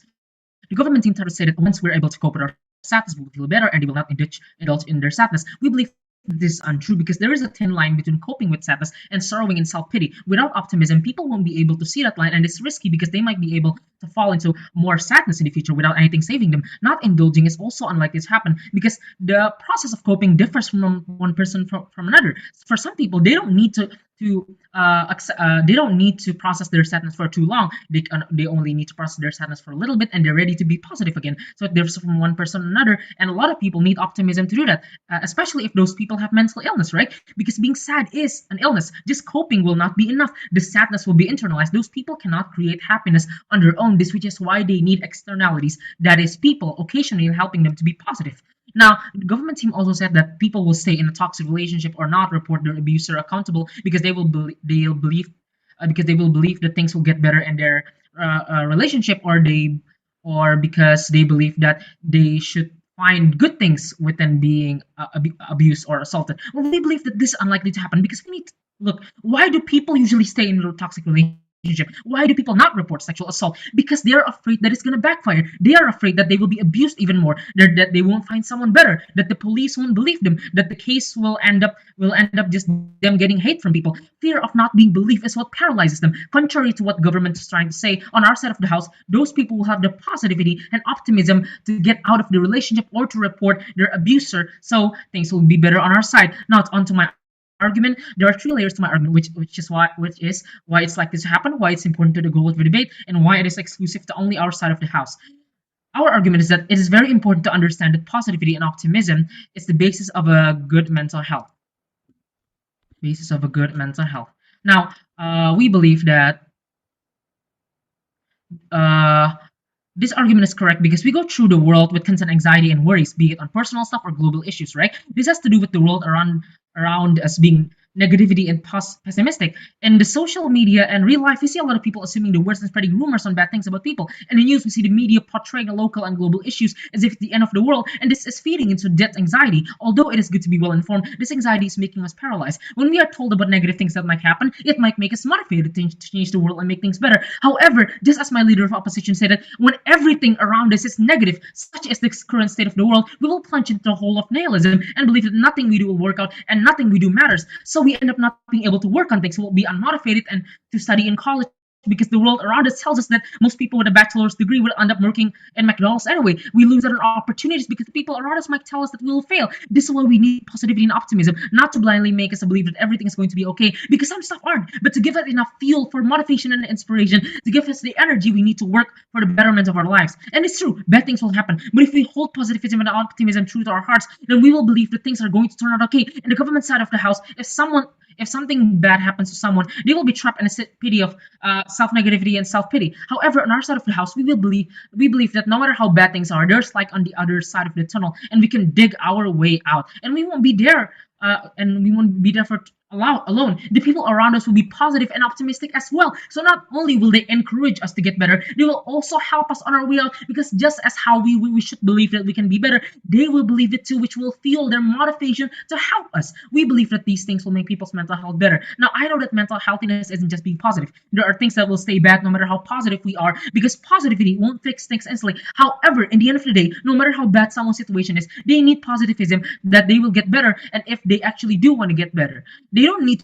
The government team tried to say that once we're able to cope with our sadness, we'll feel better and they will not indulge in their sadness. We believe this is untrue because there is a thin line between coping with sadness and sorrowing and self-pity. Without optimism, people won't be able to see that line, and it's risky because they might be able to fall into more sadness in the future without anything saving them. Not indulging is also unlikely to happen because the process of coping differs from one person from another. For some people, they don't need to process their sadness for too long. They only need to process their sadness for a little bit, and they're ready to be positive again. So it differs from one person to another, and a lot of people need optimism to do that, especially if those people have mental illness, right? Because being sad is an illness. Just coping will not be enough. The sadness will be internalized. Those people cannot create happiness on their own. This which is why they need externalities. That is, people occasionally helping them to be positive. Now, the government team also said that people will stay in a toxic relationship or not report their abuser accountable because they will believe that things will get better in their relationship, or because they believe that they should find good things within being abused or assaulted. Well, we believe that this is unlikely to happen because we need to look. Why do people usually stay in a toxic relationship? Why do people not report sexual assault? Because they are afraid that it's going to backfire. They are afraid that they will be abused even more, that they won't find someone better, that the police won't believe them, that the case will end up just them getting hate from people. Fear of not being believed is what paralyzes them. Contrary to what government is trying to say, on our side of the house, those people will have the positivity and optimism to get out of the relationship or to report their abuser, so things will be better on our side. Now, on to my argument. There are three layers to my argument, which is why it's likely to happen, why it's important to the goal of the debate, and why it is exclusive to only our side of the house. Our argument is that it is very important to understand that positivity and optimism is the basis of a good mental health. Now, we believe that this argument is correct because we go through the world with constant anxiety and worries, be it on personal stuff or global issues, right? This has to do with the world around us being negativity and pessimistic. In the social media and real life, we see a lot of people assuming the worst and spreading rumors on bad things about people. In the news, we see the media portraying local and global issues as if it's the end of the world, and this is feeding into that anxiety. Although it is good to be well informed, this anxiety is making us paralyzed. When we are told about negative things that might happen, it might make us motivated to change the world and make things better. However, just as my leader of opposition said that when everything around us is negative, such as the current state of the world, we will plunge into a hole of nihilism and believe that nothing we do will work out and nothing we do matters. So we end up not being able to work on things. We'll be unmotivated and to study in college because the world around us tells us that most people with a bachelor's degree will end up working in McDonald's anyway. We lose other opportunities because the people around us might tell us that we will fail. This is why we need positivity and optimism, not to blindly make us believe that everything is going to be okay, because some stuff aren't, but to give us enough fuel for motivation and inspiration, to give us the energy we need to work for the betterment of our lives. And it's true, bad things will happen, but if we hold positivism and optimism true to our hearts, then we will believe that things are going to turn out okay. In the government side of the house, if something bad happens to someone, they will be trapped in a pity of self-negativity and self-pity. However, on our side of the house, we believe that no matter how bad things are, there's light on the other side of the tunnel, and we can dig our way out. And we won't be there, for alone. The people around us will be positive and optimistic as well. So not only will they encourage us to get better, they will also help us on our way out, because just as how we should believe that we can be better, they will believe it too, which will fuel their motivation to help us. We believe that these things will make people's mental health better. Now, I know that mental healthiness isn't just being positive. There are things that will stay bad no matter how positive we are, because positivity won't fix things instantly. However, in the end of the day, no matter how bad someone's situation is, they need positivism that they will get better, and if they actually do want to get better, they don't need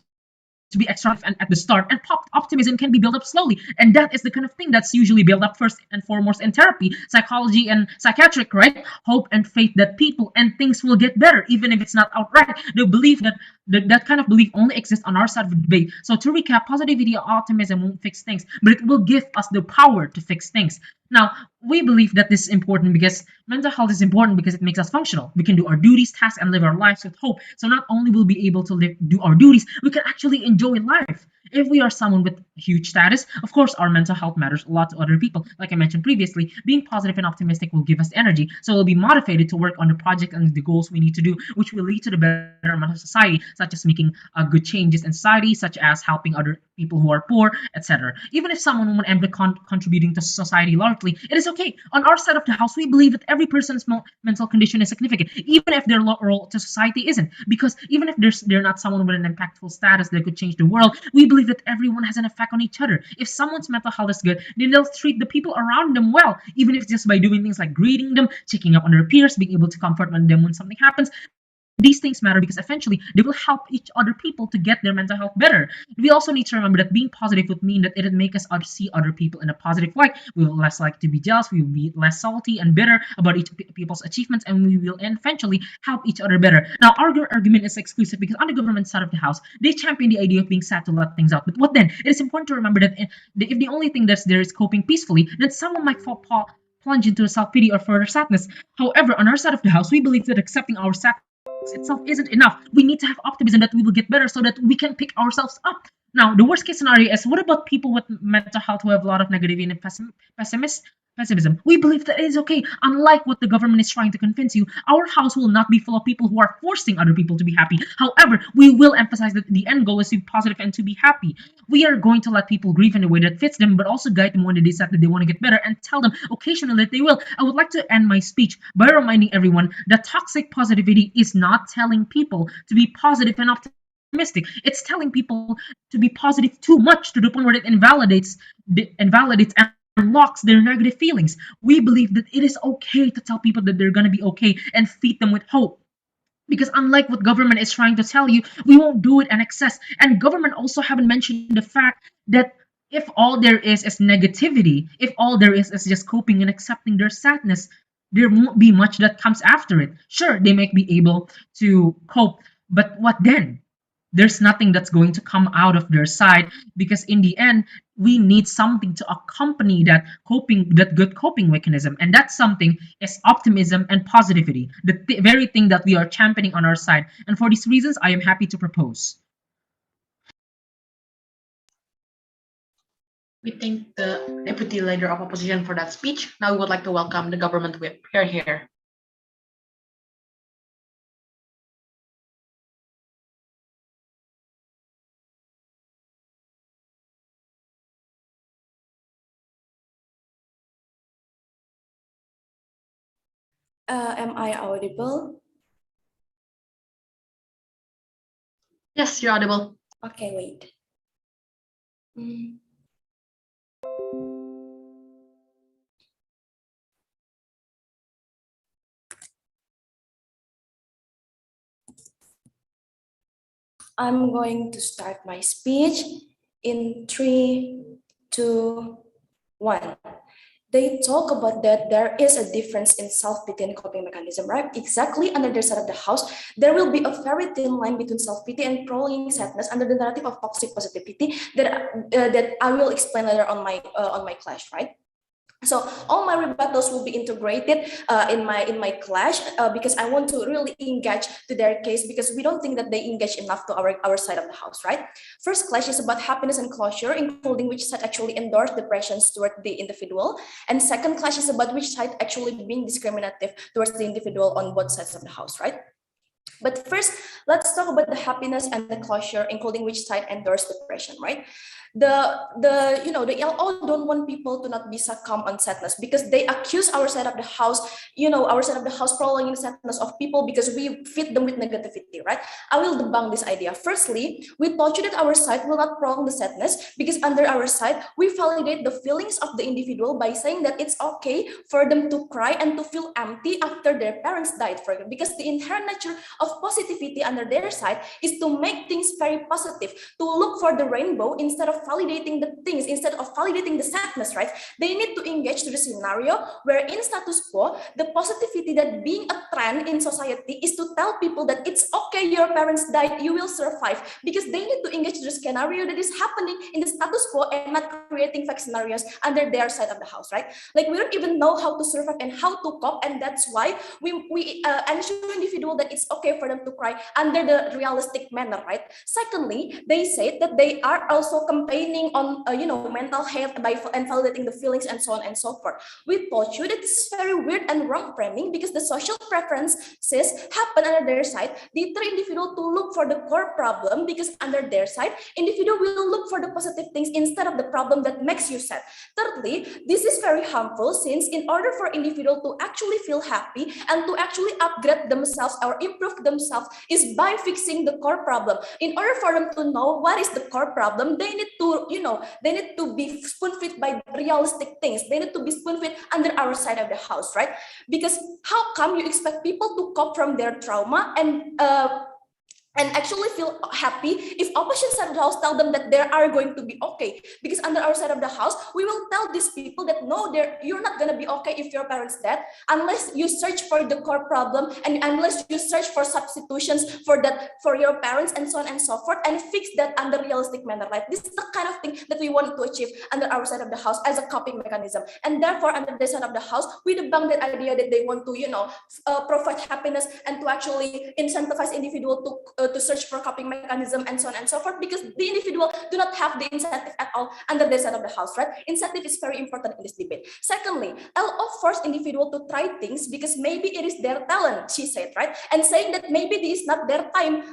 to be extra and at the start, and optimism can be built up slowly, and that is the kind of thing that's usually built up first and foremost in therapy, psychology, and psychiatric, right? Hope and faith that people and things will get better, even if it's not outright. The belief that kind of belief only exists on our side of the debate. So to recap, positivity and optimism won't fix things, but it will give us the power to fix things. Now, we believe that this is important because mental health is important because it makes us functional. We can do our duties, tasks, and live our lives with hope. So not only will we be able to do our duties, we can actually enjoy life. If we are someone with huge status, of course, our mental health matters a lot to other people. Like I mentioned previously, being positive and optimistic will give us energy. So we'll be motivated to work on the project and the goals we need to do, which will lead to the betterment of society, such as making good changes in society, such as helping other people who are poor, etc. Even if someone won't end up contributing to society largely, it is okay. On our side of the house, we believe that every person's mental condition is significant, even if their role to society isn't. Because even if they're not someone with an impactful status that could change the world, we believe that everyone has an effect on each other. If someone's mental health is good, then they'll treat the people around them well, even if it's just by doing things like greeting them, checking up on their peers, being able to comfort them when something happens. These things matter because eventually they will help each other people to get their mental health better. We also need to remember that being positive would mean that it would make us see other people in a positive light. We will less likely to be jealous, we will be less salty and bitter about each people's achievements, and we will eventually help each other better. Now, our argument is exclusive because on the government side of the house, they champion the idea of being sad to let things out. But what then? It is important to remember that if the only thing that's there is coping peacefully, then someone might plunge into self-pity or further sadness. However, on our side of the house, we believe that accepting our sadness itself isn't enough. We need to have optimism that we will get better so that we can pick ourselves up. Now, the worst case scenario is, what about people with mental health who have a lot of negativity and pessimism? We believe that it is okay. Unlike what the government is trying to convince you, our house will not be full of people who are forcing other people to be happy. However, we will emphasize that the end goal is to be positive and to be happy. We are going to let people grieve in a way that fits them, but also guide them when they decide that they want to get better, and tell them occasionally that they will. I would like to end my speech by reminding everyone that toxic positivity is not telling people to be positive and optimistic. It's telling people to be positive too much, to the point where it invalidates and locks their negative feelings. We believe that it is okay to tell people that they're going to be okay and feed them with hope. Because unlike what government is trying to tell you, we won't do it in excess. And government also haven't mentioned the fact that if all there is negativity, if all there is just coping and accepting their sadness, there won't be much that comes after it. Sure, they might be able to cope, but what then? There's nothing that's going to come out of their side, because in the end, we need something to accompany that good coping mechanism, and that something is optimism and positivity, the very thing that we are championing on our side. And for these reasons, I am happy to propose. We thank the Deputy Leader of Opposition for that speech. Now we would like to welcome the Government Whip. Here. Am I audible? Yes, you're audible. Okay, wait. I'm going to start my speech in 3, 2, 1. They talk about that there is a difference in self-pity and coping mechanism, right? Exactly under their side of the house, there will be a very thin line between self-pity and prolonging sadness under the narrative of toxic positivity that I will explain later on my clash, right? So all my rebuttals will be integrated in my clash because I want to really engage to their case because we don't think that they engage enough to our side of the house, right? First clash is about happiness and closure, including which side actually endorsed depressions toward the individual. And second clash is about which side actually being discriminative towards the individual on both sides of the house, right? But first, let's talk about the happiness and the closure, including which side endorsed depression, right? The LO don't want people to not be succumb on sadness because they accuse our side of the house, our side of the house prolonging sadness of people because we feed them with negativity, right? I will debunk this idea. Firstly, we told you that our side will not prolong the sadness because under our side, we validate the feelings of the individual by saying that it's okay for them to cry and to feel empty after their parents died, for example, because the inherent nature of positivity under their side is to make things very positive, to look for the rainbow instead of validating the things, instead of validating the sadness, right? They need to engage to the scenario where in status quo, the positivity that being a trend in society is to tell people that it's okay, your parents died, you will survive, because they need to engage to the scenario that is happening in the status quo and not creating fake scenarios under their side of the house, right? Like we don't even know how to survive and how to cope, and that's why we ensure individual that it's okay for them to cry under the realistic manner, right? Secondly, they said that they are also campaigning on mental health by validating the feelings and so on and so forth. We told you that this is very weird and wrong framing because the social preferences happen under their side. They tell individual to look for the core problem because under their side, individual will look for the positive things instead of the problem that makes you sad. Thirdly, this is very harmful since in order for individual to actually feel happy and to actually upgrade themselves or improve themselves is by fixing the core problem. In order for them to know what is the core problem, they need to be spoon-fed by realistic things. They need to be spoon-fed under our side of the house, right? Because how come you expect people to cope from their trauma and actually feel happy if opposition side of the house tell them that they are going to be okay? Because under our side of the house, we will tell these people that no, you're not going to be okay if your parents dead unless you search for the core problem and unless you search for substitutions for your parents and so on and so forth and fix that under realistic manner, right? This is the kind of thing that we want to achieve under our side of the house as a coping mechanism. And therefore, under the side of the house, we debunk that idea that they want to provide happiness and to actually incentivize individual to search for coping mechanism and so on and so forth, because the individual do not have the incentive at all under the side of the house, right? Incentive is very important in this debate. Secondly, LO force individual to try things because maybe it is their talent, she said, right? And saying that maybe this is not their time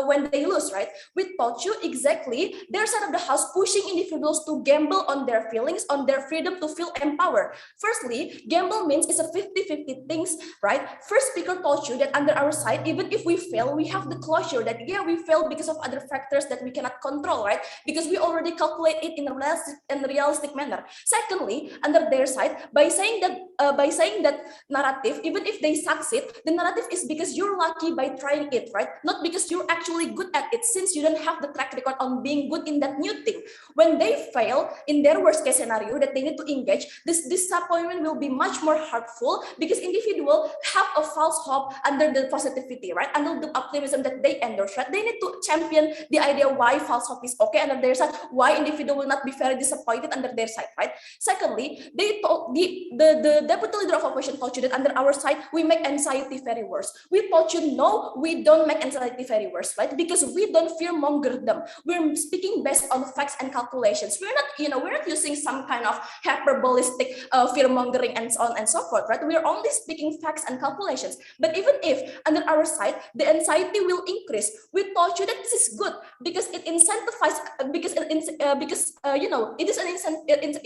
when they lose, right? We told you exactly their side of the house pushing individuals to gamble on their feelings, on their freedom to feel empowered. Firstly, gamble means it's a 50-50 things, right? First speaker told you that under our side, even if we fail, we have the closure that yeah, we failed because of other factors that we cannot control, right? Because we already calculate it in a realistic manner. Secondly, under their side, by saying that narrative, even if they succeed, the narrative is because you're lucky by trying it, right? Not because you're actually good at it, since you don't have the track record on being good in that new thing. When they fail in their worst case scenario that they need to engage, this disappointment will be much more hurtful because individual have a false hope under the positivity, right? Under the optimism that they endorse, right? They need to champion the idea why false hope is okay under their side, why individual will not be very disappointed under their side, right? Secondly, they told the deputy leader of opposition told you that under our side we make anxiety very worse. We told you no, we don't make anxiety very worse, right? Because we don't fear monger them. We're speaking based on facts and calculations. We're not using some kind of hyperbolistic fear mongering and so on and so forth, right? We're only speaking facts and calculations. But even if under our side the anxiety will increase, we told you that this is good because it incentivizes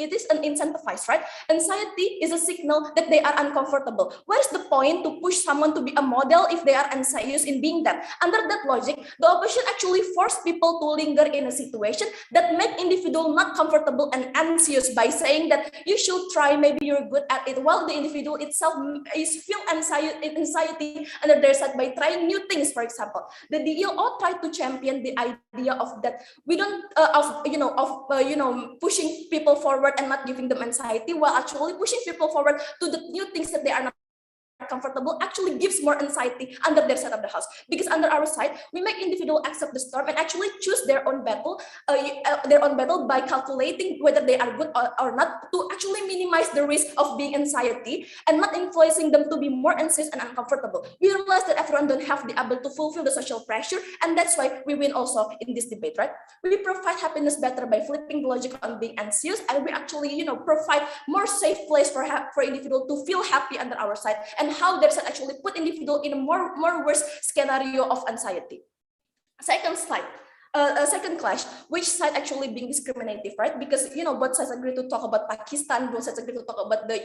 it is an incentivized, right? Anxiety is a signal signal that they are uncomfortable. What is the point to push someone to be a model if they are anxious in being that? Under that logic, the opposition actually force people to linger in a situation that make individual not comfortable and anxious by saying that you should try, maybe you're good at it, while the individual itself is feel anxiety under their side by trying new things. For example, the DLO tried to champion the idea of that we don't pushing people forward and not giving them anxiety, while actually pushing people forward to the new things that they are not comfortable actually gives more anxiety under their side of the house. Because under our side, we make individual accept the storm and actually choose their own battle by calculating whether they are good or not, to actually minimize the risk of being anxiety and not influencing them to be more anxious and uncomfortable. We realize that everyone don't have the ability to fulfill the social pressure, and that's why we win also in this debate, right? We provide happiness better by flipping the logic on being anxious, and we actually provide more safe place for individual to feel happy under our side, and how there's actually put individual in a more worse scenario of anxiety. Second slide. Second clash, which side actually being discriminative, right? Because both sides agree to talk about Pakistan, both sides agree to talk about the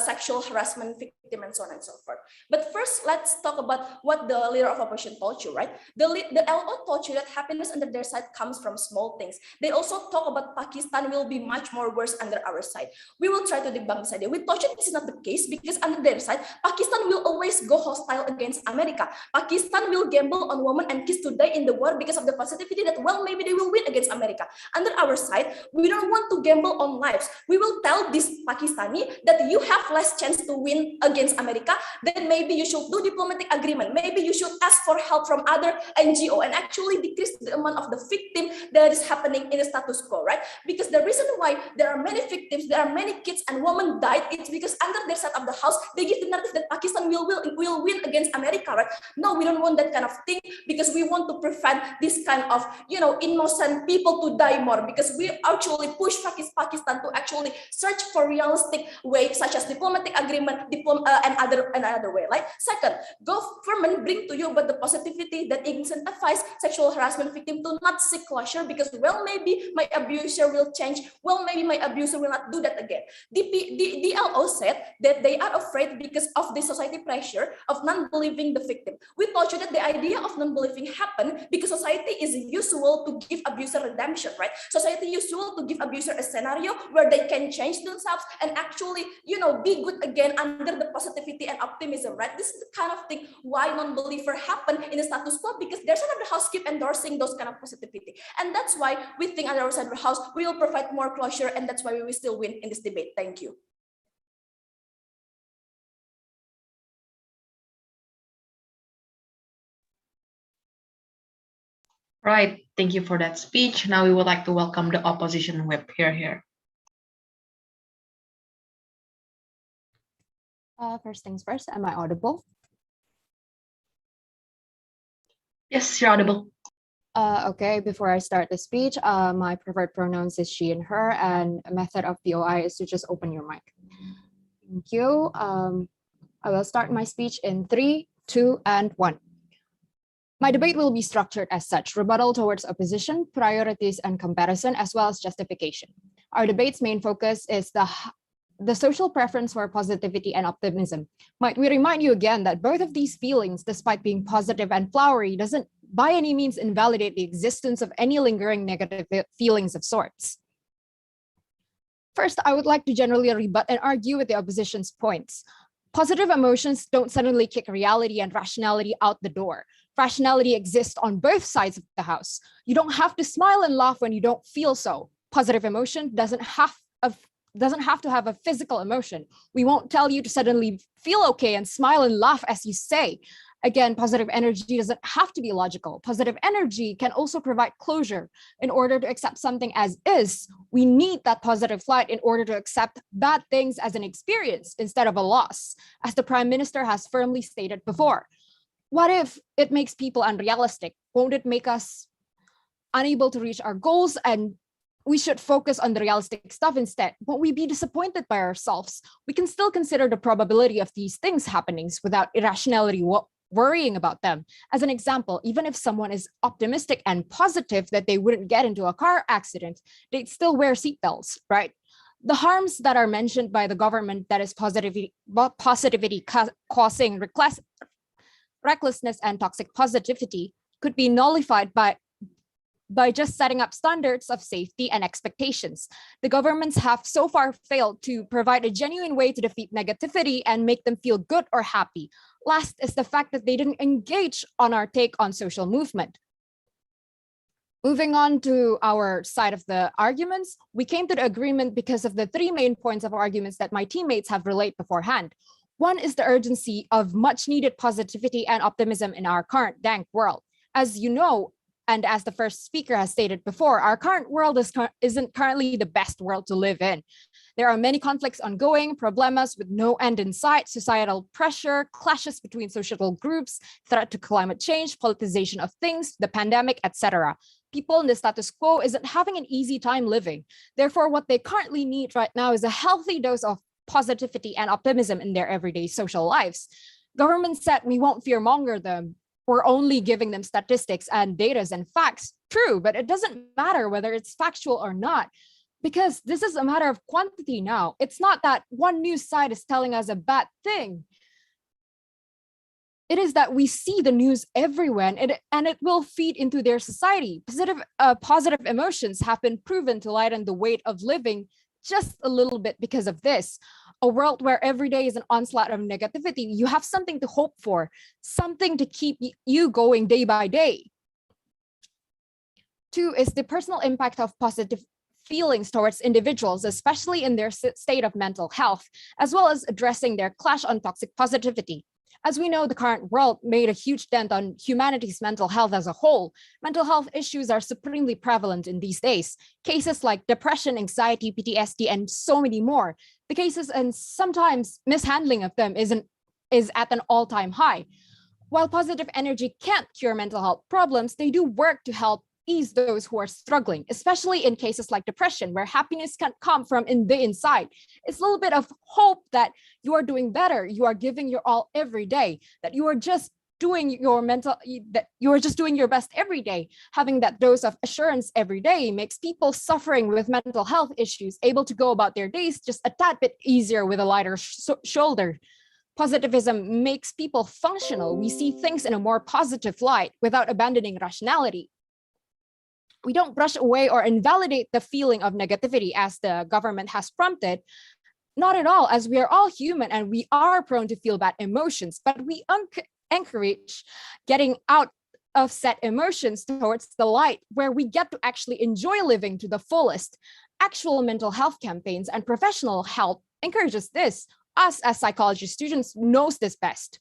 sexual harassment victim and so on and so forth. But first, let's talk about what the leader of opposition told you, right? The LO told you that happiness under their side comes from small things. They also talk about Pakistan will be much more worse under our side. We will try to debunk this idea. We told you this is not the case, because under their side, Pakistan will always go hostile against America. Pakistan will gamble on women and kids to die in the war because of the positivity that, well, maybe they will win against America. Under our side, we don't want to gamble on lives. We will tell this Pakistani that you have less chance to win against America, then maybe you should do diplomatic agreement. Maybe you should ask for help from other NGO and actually decrease the amount of the victim that is happening in the status quo, right? Because the reason why there are many victims, there are many kids and women died, it's because under their side of the house, they give the narrative that Pakistan will win against America, right? No, we don't want that kind of thing, because we want to prevent this kind of innocent people to die more, because we actually push Pakistan to actually search for realistic ways such as diplomatic agreement and other way. Like second, government bring to you about the positivity that incentivize sexual harassment victim to not seek closure, because, well, maybe my abuser will change, well, maybe my abuser will not do that again. The DLO said that they are afraid because of the society pressure of non-believing the victim. We told you that the idea of non-believing happened because society is usual to give abuser redemption, right? Society usual to give abuser a scenario where they can change themselves and actually, be good again under the positivity and optimism, right? This is the kind of thing why non-believer happen in the status quo, because there's another house keep endorsing those kind of positivity. And that's why we think under our side of the house, we will provide more closure, and that's why we will still win in this debate. Thank you. Right, thank you for that speech. Now we would like to welcome the opposition whip here. First things first, am I audible? Yes, you're audible. Okay, before I start the speech, my preferred pronouns is she and her, and a method of POI is to just open your mic. Thank you. I will start my speech in 3, 2, and 1. My debate will be structured as such: rebuttal towards opposition, priorities and comparison, as well as justification. Our debate's main focus is the social preference for positivity and optimism. Might we remind you again that both of these feelings, despite being positive and flowery, doesn't by any means invalidate the existence of any lingering negative feelings of sorts. First, I would like to generally rebut and argue with the opposition's points. Positive emotions don't suddenly kick reality and rationality out the door. Rationality exists on both sides of the house. You don't have to smile and laugh when you don't feel so. Positive emotion doesn't have to have a physical emotion. We won't tell you to suddenly feel okay and smile and laugh as you say. Again, positive energy doesn't have to be logical. Positive energy can also provide closure. In order to accept something as is, we need that positive light in order to accept bad things as an experience instead of a loss, as the Prime Minister has firmly stated before. What if it makes people unrealistic? Won't it make us unable to reach our goals, and we should focus on the realistic stuff instead? Won't we be disappointed by ourselves? We can still consider the probability of these things happenings without irrationality worrying about them. As an example, even if someone is optimistic and positive that they wouldn't get into a car accident, they'd still wear seatbelts, right? The harms that are mentioned by the government, that is positivity causing recklessness and toxic positivity, could be nullified by just setting up standards of safety and expectations. The governments have so far failed to provide a genuine way to defeat negativity and make them feel good or happy. Last is the fact that they didn't engage on our take on social movement. Moving on to our side of the arguments, we came to the agreement because of the three main points of arguments that my teammates have relayed beforehand. One is the urgency of much needed positivity and optimism in our current dank world. As you know, and as the first speaker has stated before, our current world isn't currently the best world to live in. There are many conflicts ongoing, problemas with no end in sight, societal pressure, clashes between social groups, threat to climate change, politicization of things, the pandemic, etc. People in the status quo isn't having an easy time living. Therefore, what they currently need right now is a healthy dose of positivity and optimism in their everyday social lives. Government said we won't fearmonger them. We're only giving them statistics and data and facts. True, but it doesn't matter whether it's factual or not, because this is a matter of quantity now. It's not that one news site is telling us a bad thing. It is that we see the news everywhere, and it will feed into their society. Positive emotions have been proven to lighten the weight of living just a little bit because of this. A world where every day is an onslaught of negativity, you have something to hope for, something to keep you going day by day. Two is the personal impact of positive feelings towards individuals, especially in their state of mental health, as well as addressing their clash on toxic positivity. As we know, the current world made a huge dent on humanity's mental health as a whole. Mental health issues are supremely prevalent in these days. Cases like depression, anxiety, PTSD, and so many more. The cases and sometimes mishandling of them is at an all-time high. While positive energy can't cure mental health problems, they do work to help ease those who are struggling, especially in cases like depression, where happiness can't come from the inside. It's a little bit of hope that you are doing better, you are giving your all every day, that you are just doing your best every day. Having that dose of assurance every day makes people suffering with mental health issues able to go about their days just a tad bit easier with a lighter shoulder. Positivism makes people functional. We see things in a more positive light without abandoning rationality. We don't brush away or invalidate the feeling of negativity as the government has prompted. Not at all, as we are all human and we are prone to feel bad emotions, but we encourage getting out of set emotions towards the light, where we get to actually enjoy living to the fullest. Actual mental health campaigns and professional help encourages this. Us as psychology students knows this best.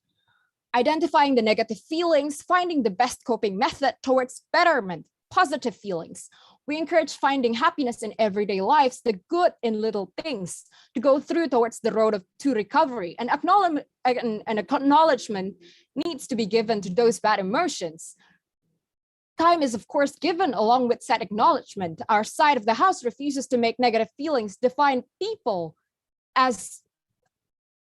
Identifying the negative feelings, finding the best coping method towards betterment, positive feelings. We encourage finding happiness in everyday lives, the good in little things, to go through towards the road to recovery. And acknowledgement needs to be given to those bad emotions. Time is, of course, given along with said acknowledgement. Our side of the house refuses to make negative feelings define people as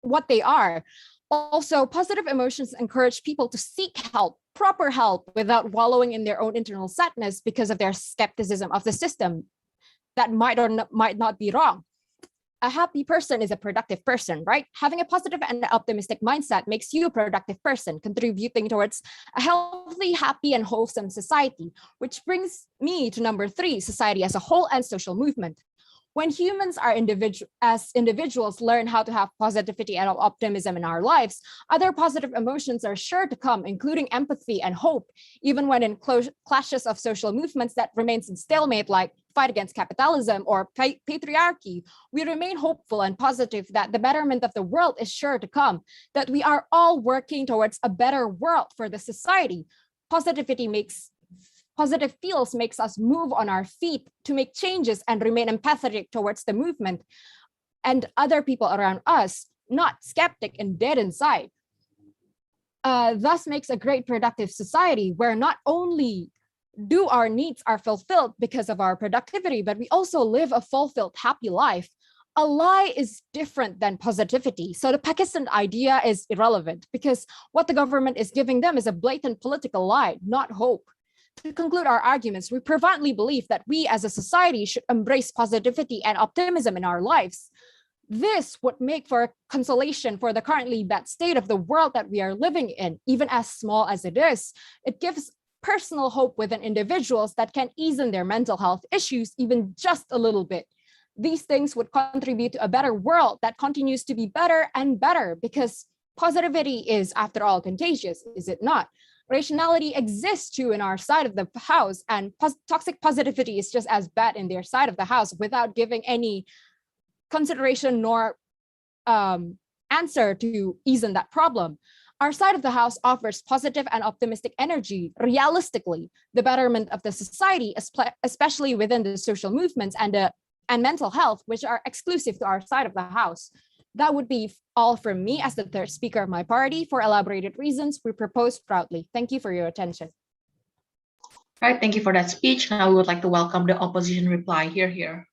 what they are. Also, positive emotions encourage people to seek help, proper help, without wallowing in their own internal sadness because of their skepticism of the system that might or might not be wrong. A happy person is a productive person, right? Having a positive and optimistic mindset makes you a productive person, contributing towards a healthy, happy, and wholesome society, which brings me to number 3, society as a whole and social movement. When humans are individuals learn how to have positivity and optimism in our lives, other positive emotions are sure to come, including empathy and hope, even when in clashes of social movements that remains in stalemate, like fight against capitalism or patriarchy. We remain hopeful and positive that the betterment of the world is sure to come, that we are all working towards a better world for the society. Positive feels makes us move on our feet to make changes and remain empathetic towards the movement and other people around us, not skeptic and dead inside. Thus makes a great productive society where not only do our needs are fulfilled because of our productivity, but we also live a fulfilled, happy life. A lie is different than positivity. So the Pakistan idea is irrelevant because what the government is giving them is a blatant political lie, not hope. To conclude our arguments, we profoundly believe that we as a society should embrace positivity and optimism in our lives. This would make for a consolation for the currently bad state of the world that we are living in, even as small as it is. It gives personal hope within individuals that can ease in their mental health issues even just a little bit. These things would contribute to a better world that continues to be better and better, because positivity is, after all, contagious, is it not? Rationality exists too in our side of the house, and toxic positivity is just as bad in their side of the house without giving any consideration nor answer to ease in that problem. Our side of the house offers positive and optimistic energy realistically. The betterment of the society, especially within the social movements and mental health, which are exclusive to our side of the house. That would be all from me as the third speaker of my party. For elaborated reasons, we propose proudly. Thank you for your attention. All right, thank you for that speech. Now we would like to welcome the opposition reply. Here.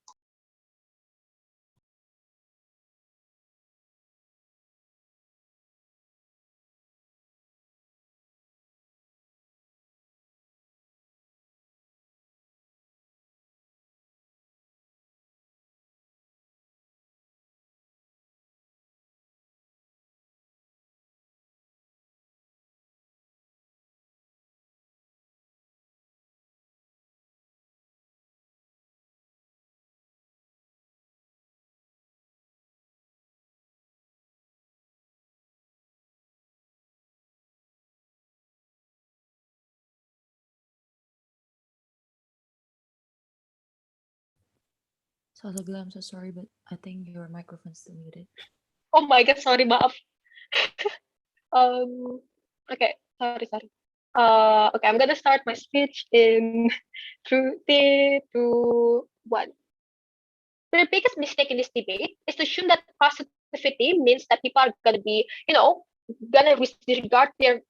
Sasagla, I'm so sorry, but I think your microphone's still muted. Oh my God, sorry, maaf. Okay, sorry. Okay, I'm gonna start my speech in 3, 2, 1. The biggest mistake in this debate is to assume that positivity means that people are gonna be, gonna disregard their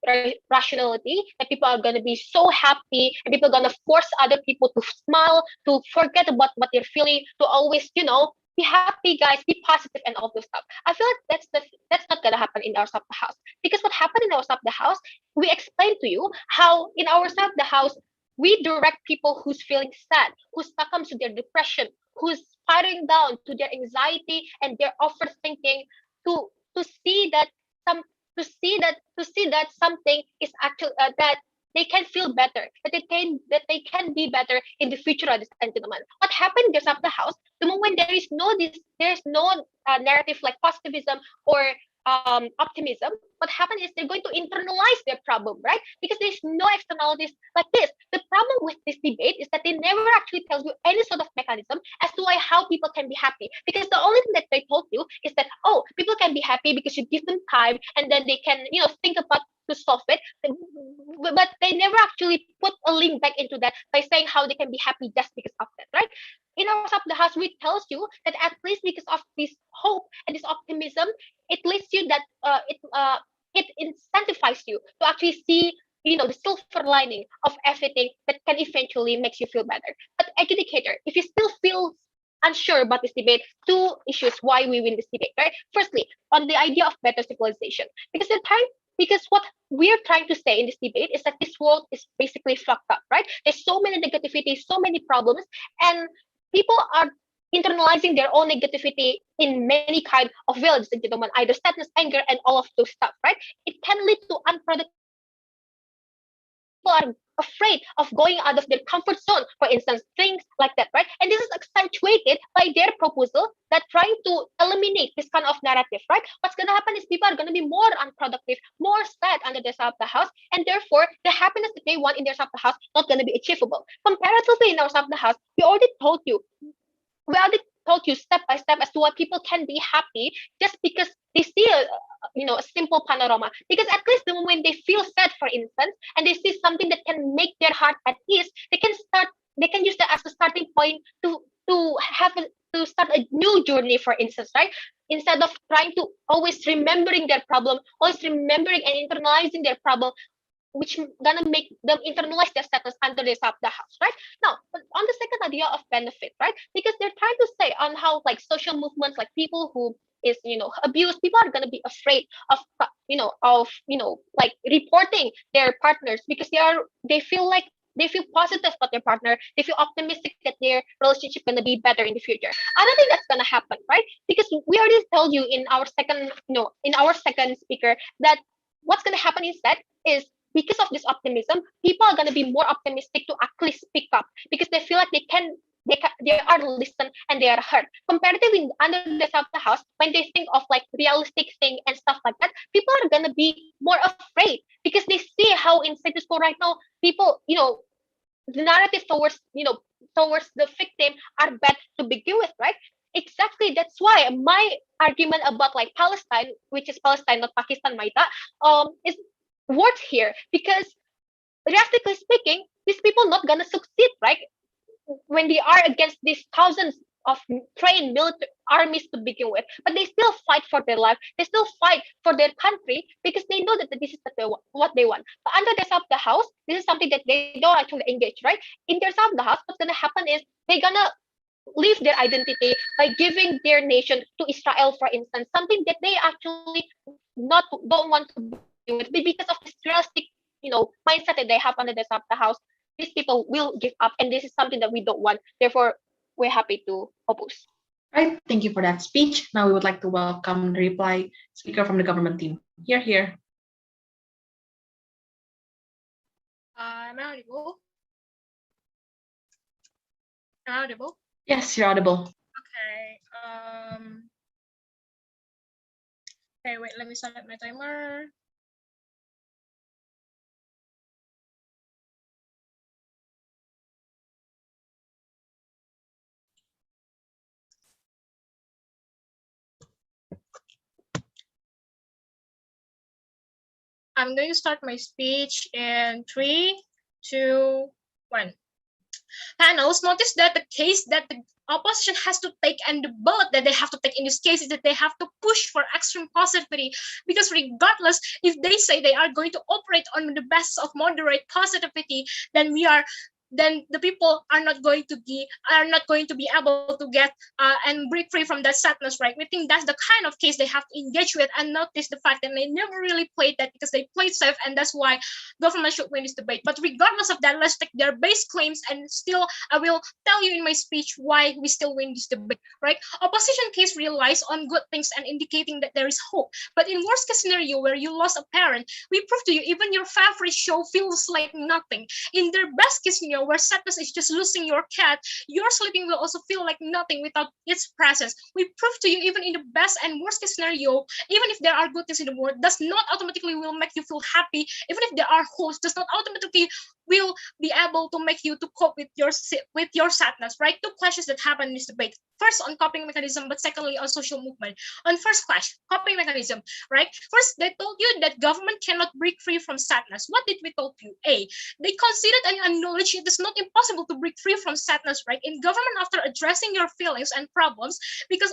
rationality, that people are gonna be so happy, and people are gonna force other people to smile, to forget about what they're feeling, to always, be happy, guys, be positive, and all those stuff. I feel like that's not gonna happen in our side of the house, because what happened in our side of the house, we explained to you how in our side of the house we direct people who's feeling sad, who succumbs to their depression, who's spiraling down to their anxiety and their overthinking, to see that some to see that something is actually that they can feel better, that they can be better in the future, ladies and gentlemen. What happened just after the house, the moment there's no narrative like positivism or optimism, what happened is they're going to internalize their problem, right? Because there's no externalities like this. The problem with this debate is that they never actually tell you any sort of mechanism as to how people can be happy. Because the only thing that they told you is that, oh, people can be happy because you give them time and then they can, think about to solve it. But they never actually put a link back into that by saying how they can be happy just because of that, right? In our side of the house, we tells you that at least because of this hope and this optimism, it leads you that it incentivizes you to actually see the silver lining of everything that can eventually makes you feel better. But educator, if you still feel unsure about this debate, two issues why we win this debate, right? Firstly, on the idea of better civilization, because what we're trying to say in this debate is that this world is basically fucked up, right? There's so many negativity, so many problems, and people are internalizing their own negativity in many kind of ways, ladies and gentlemen, either sadness, anger, and all of those stuff, right? It can lead to unproductive. People are afraid of going out of their comfort zone, for instance, things like that, right? And this is accentuated by their proposal that trying to eliminate this kind of narrative, right? What's going to happen is people are going to be more unproductive, more sad under their side of the house, and therefore the happiness that they want in their side of the house not going to be achievable. Comparatively, in our side of the house, we already told you step by step as to why people can be happy just because they see a simple panorama. Because at least the moment they feel sad, for instance, and they see something that can make their heart at ease, they can use that as a starting point to start a new journey, for instance, right? Instead of trying to always remembering their problem, always remembering and internalizing their problem, which gonna make them internalize their status under the house, right? Now, on the second idea of benefit, right? Because they're trying to say on how like social movements, like people who is abused, people are gonna be afraid of like reporting their partners because they feel like they feel positive about their partner, they feel optimistic that their relationship gonna be better in the future. I don't think that's gonna happen, right? Because we already told you in our second, in our second speaker that what's gonna happen instead is because of this optimism, people are gonna be more optimistic to actually speak up because they feel like they are listened and they are heard. Comparatively, under the side of the house, when they think of like realistic thing and stuff like that, people are gonna be more afraid because they see how in status quo right now, people, the narrative towards, towards the victim are bad to begin with, right? Exactly. That's why my argument about like Palestine, which is Palestine, not Pakistan, Maita, is worth here because realistically speaking, these people not gonna succeed, right? When they are against these thousands of trained military armies to begin with, but they still fight for their life. They still fight for their country because they know that this is what they want. But under the side of the house, this is something that they don't actually engage, right? In their side of the house, what's gonna happen is they're gonna leave their identity by giving their nation to Israel, for instance, something that they actually not don't want to be with because of this realistic, mindset that they have under the side of the house. These people will give up, and this is something that we don't want. Therefore, we're happy to oppose. Right. Thank you for that speech. Now we would like to welcome the reply speaker from the government team. Here. Am I audible? Am I audible? Yes, you're audible. Okay. Okay, wait, let me set up my timer. I'm going to start my speech in 3, 2, 1. Panels, notice that the case that the opposition has to take and the vote that they have to take in this case is that they have to push for extreme positivity, because regardless if they say they are going to operate on the basis of moderate positivity, then the people are not going to be able to get and break free from that sadness, right? We think that's the kind of case they have to engage with, and notice the fact that they never really played that because they played safe, and that's why government should win this debate. But regardless of that, let's take their base claims, and still I will tell you in my speech why we still win this debate, right? Opposition case relies on good things and indicating that there is hope. But in worst case scenario where you lost a parent, we prove to you even your favorite show feels like nothing. In their best case scenario where sadness is just losing your cat, your sleeping will also feel like nothing without its presence. We prove to you even in the best and worst case scenario, even if there are good things in the world, does not automatically will make you feel happy. Even if there are hopes, does not automatically will be able to make you to cope with your sadness, right? Two clashes that happen in this debate. First on coping mechanism, but secondly on social movement. On first clash, coping mechanism, right? First, they told you that government cannot break free from sadness. What did we told you? A, they considered and acknowledged it is not impossible to break free from sadness, right? In government, after addressing your feelings and problems, because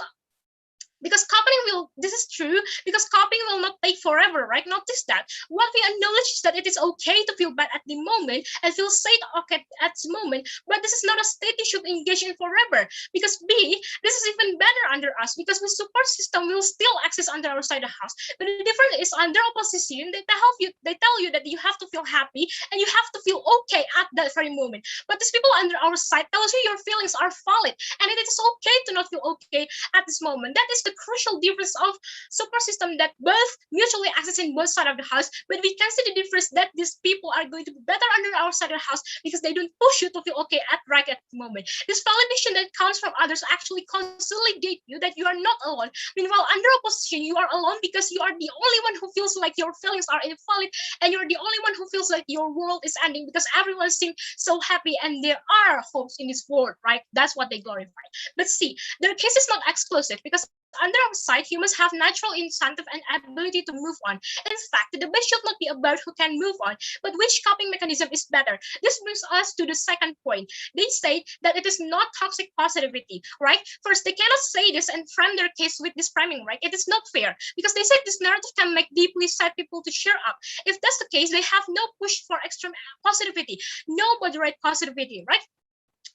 coping will, this is true, because coping will not take forever, right? Notice that. What we acknowledge is that it is okay to feel bad at the moment and feel sad okay at the moment, but this is not a state you should engage in forever. Because B, this is even better under us, because the support system will still exist under our side of the house. But the difference is under opposition, they tell you that you have to feel happy and you have to feel okay at that very moment. But these people under our side tells you your feelings are valid and it is okay to not feel okay at this moment. That is the crucial difference of support system that both mutually access in both sides of the house, but we can see the difference that these people are going to be better under our side of the house because they don't push you to feel okay at the moment. This validation that comes from others actually consolidate you that you are not alone. Meanwhile, under opposition, you are alone because you are the only one who feels like your feelings are invalid, and you're the only one who feels like your world is ending because everyone seems so happy and there are hopes in this world, right? That's what they glorify. But see, their case is not exclusive because under our side, humans have natural incentive and ability to move on. In fact, the debate should not be about who can move on, but which coping mechanism is better. This brings us to the second point. They say that it is not toxic positivity, right? First, they cannot say this and frame their case with this framing, right? It is not fair because they said this narrative can make deeply sad people to cheer up. If that's the case, they have no push for extreme positivity, no moderate positivity, right?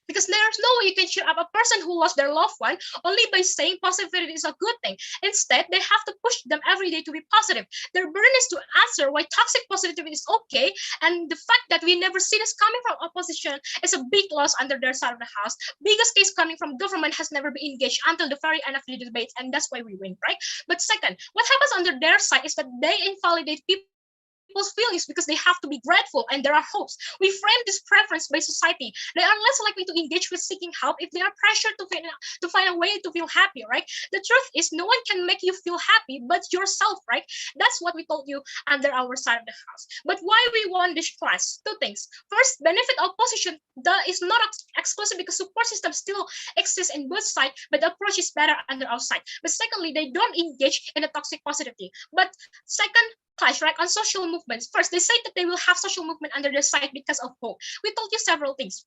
Because there's no way you can cheer up a person who lost their loved one only by saying positivity is a good thing. Instead, they have to push them every day to be positive. Their burden is to answer why toxic positivity is okay, and the fact that we never see this coming from opposition is a big loss under their side of the house. Biggest case coming from government has never been engaged until the very end of the debate, and that's why we win, right? But second, what happens under their side is that they invalidate people's feelings because they have to be grateful and there are hopes. We frame this preference by society. They are less likely to engage with seeking help if they are pressured to find a way to feel happy, right? The truth is no one can make you feel happy but yourself, right? That's what we told you under our side of the house. But why we won this class? Two things. First, benefit opposition is not exclusive because support system still exists in both sides, but the approach is better under our side. But secondly, they don't engage in the toxic positivity. But second, clash, right, on social movements. First, they say that they will have social movement under their side because of hope. We told you several things.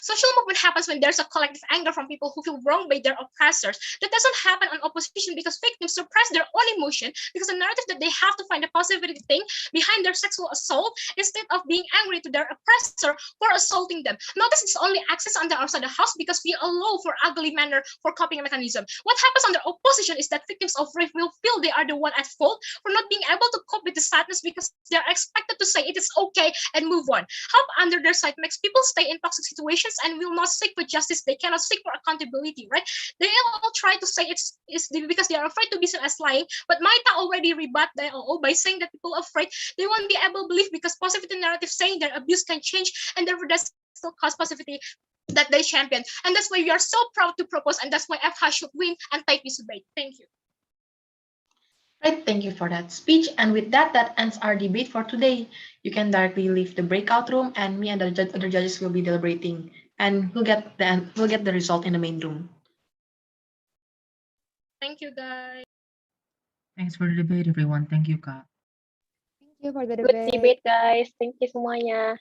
Social movement happens when there's a collective anger from people who feel wronged by their oppressors. That doesn't happen on opposition because victims suppress their own emotion because the narrative that they have to find a positivity thing behind their sexual assault instead of being angry to their oppressor for assaulting them. Notice it's only access under outside the house because we allow for ugly manner for coping mechanism. What happens under opposition is that victims of rape will feel they are the one at fault for not being able to cope with the sadness because they are expected to say it is okay and move on. Help under their side makes people stay in toxic situations and will not seek for justice. They cannot seek for accountability, right? They all try to say it's because they are afraid to be seen as lying, but Maita already rebut the all by saying that people are afraid they won't be able to believe because positivity narrative saying their abuse can change and therefore that's still cause positivity that they champion. And that's why we are so proud to propose, and that's why FH should win and take this debate. Thank you. Right, thank you for that speech. And with that, that ends our debate for today. You can directly leave the breakout room, and me and the other judges will be deliberating, and we'll get the result in the main room. Thank you, guys. Thanks for the debate, everyone. Thank you, Kak. Thank you for the Good debate, guys. Thank you semuanya.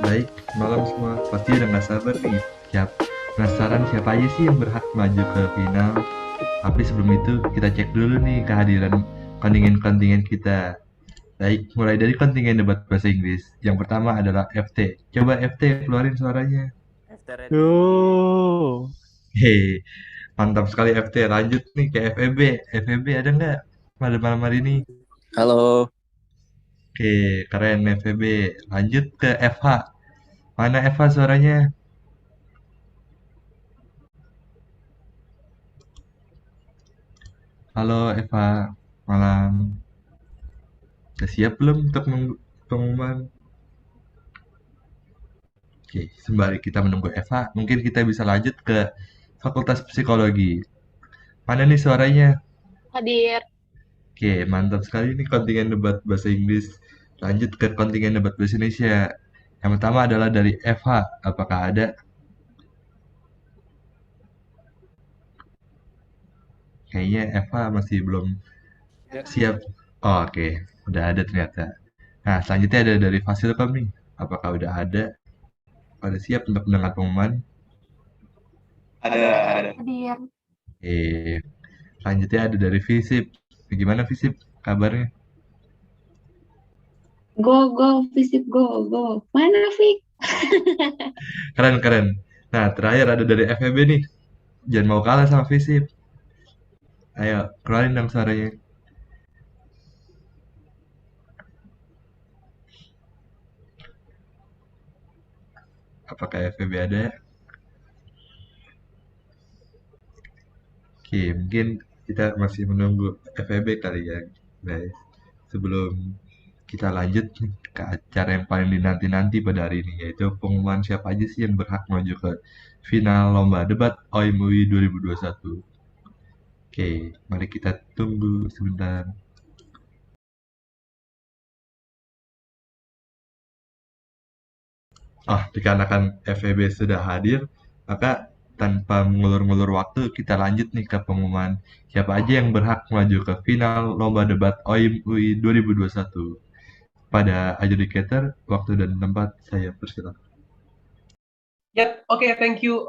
Baik, malam semua. Pasti udah nggak sabar nih. Penasaran siapa aja sih yang berhak maju ke final? Tapi sebelum itu kita cek dulu nih kehadiran kontingen-kontingen kita. Baik, mulai dari kontingen debat bahasa Inggris. Yang pertama adalah FT. Coba FT keluarin suaranya. Yo. Hei, mantap sekali FT. Lanjut nih ke FEB. FEB ada nggak malam-malam hari ini? Halo. Oke, keren FEB. Lanjut ke FH. Mana FH suaranya? Halo Eva, malam. Udah siap belum untuk pengumuman? Oke, sembari kita menunggu Eva, mungkin kita bisa lanjut ke Fakultas Psikologi. Mana nih suaranya? Hadir. Oke, mantap sekali nih kontingen debat bahasa Inggris. Lanjut ke kontingen debat bahasa Indonesia. Yang pertama adalah dari FH. Apakah ada? Kayaknya Eva masih belum siap. Oh, oke, udah ada ternyata. Nah, selanjutnya ada dari Fasilkom nih. Apakah udah ada? Pada siap untuk mendengar pengumuman? Ada. Hadir. Selanjutnya ada dari Visip. Gimana Visip kabarnya? Go, Visip, go. Mana, Fik? Keren, keren. Nah, terakhir ada dari FEB nih. Jangan mau kalah sama Visip. Ayo, keluarin dong suaranya. Apakah FEB ada? Oke, mungkin kita masih menunggu FEB kali ya, guys. Sebelum kita lanjut ke acara yang paling dinanti-nanti pada hari ini, yaitu pengumuman siapa aja sih yang berhak maju ke final lomba debat OIM UI 2021. Oke, mari kita tunggu sebentar. Dikarenakan FEB sudah hadir, maka tanpa mengulur-ngulur waktu, kita lanjut nih ke pengumuman siapa aja yang berhak maju ke final Lomba Debat OIM UI 2021. Pada adjudicator, waktu dan tempat saya persilakan. Yep. Okay. Thank you,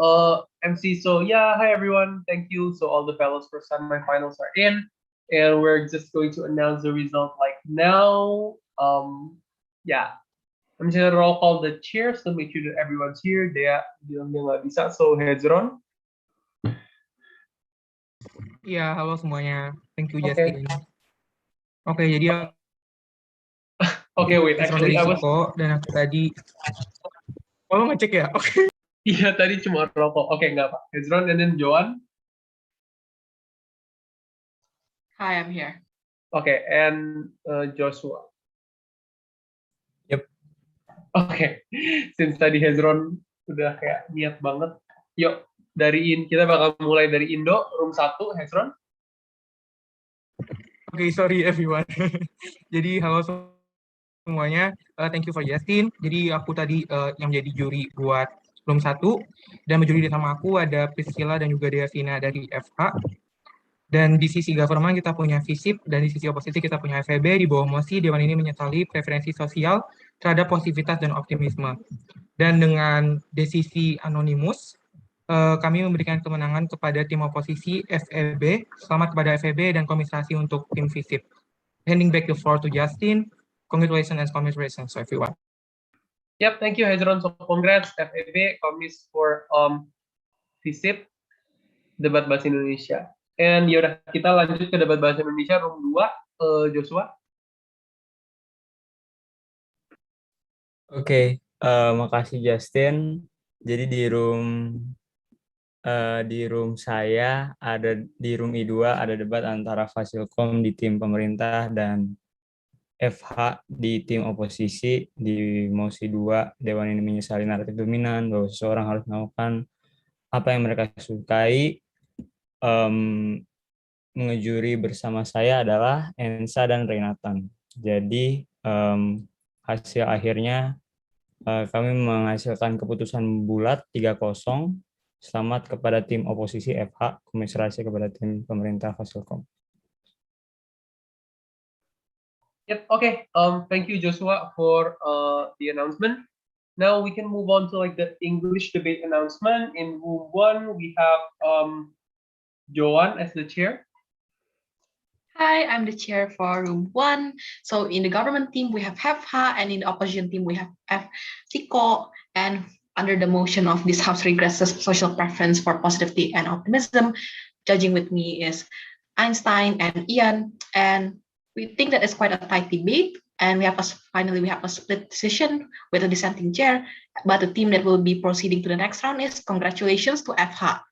MC. So yeah, hi everyone. Thank you. So all the fellows for semifinals are in, and we're just going to announce the result like now. Yeah, I'm just gonna roll call the chairs to make sure that everyone's here. Dia bilang dia nggak bisa. So Hezron. Iya, halo semuanya. Thank you, Okay. Justin. Oke, jadi Okay, wait. Hezron Actually, dari I was. Ciko dan aku tadi. Oh, lo ngecek ya? Oke. Iya, tadi cuma rokok. Oke, nggak apa. Hezron and then Joan. Hi, I'm here. Okay, and Joshua. Yep. Oke, since tadi Hezron udah kayak niat banget, yuk kita bakal mulai dari Indo, room 1, Hezron. Oke, sorry everyone. Jadi halo semuanya. Thank you for Justin. Jadi aku tadi yang jadi juri buat room 1 dan menjuri sama aku ada Priscilla dan juga Devina dari FH. Dan di sisi government kita punya FISIP dan di sisi oposisi kita punya FEB. Di bawah mosi, Dewan ini menyetali preferensi sosial terhadap positivitas dan optimisme. Dan dengan desisi anonimus, kami memberikan kemenangan kepada tim oposisi FEB. Selamat kepada FEB dan komisasi untuk tim FISIP. Handing back the floor to Justin. Congratulations and commiserations to everyone. Yep, thank you Hezron. So congrats FEB, komis for FISIP, Debat Bahasa Indonesia. And yaudah, kita lanjut ke Debat Bahasa Indonesia room 2, Joshua. Oke, makasih Justin. Jadi di room saya ada di room I2 ada debat antara Fasilkom di tim pemerintah dan FH di tim oposisi. Di mosi 2, Dewan ini menyesali naratif dominan bahwa seseorang harus melakukan apa yang mereka sukai. Mengejuri bersama saya adalah Ensa dan Renatan. Jadi hasil akhirnya kami menghasilkan keputusan bulat 3-0. Selamat kepada tim oposisi FH, komiserasi kepada tim pemerintah Fasilkom. Yep, okay. Thank you Joshua for the announcement. Now we can move on to like the English debate announcement. In room 1, we have Joan as the chair. Hi, I'm the chair for room 1. So in the government team, we have FH, and in the opposition team, we have Fpsi. And under the motion of this House regresses social preference for positivity and optimism, judging with me is Einstein and Ian. And we think that it's quite a tight debate. And finally we have a split decision with a dissenting chair. But the team that will be proceeding to the next round is congratulations to FH.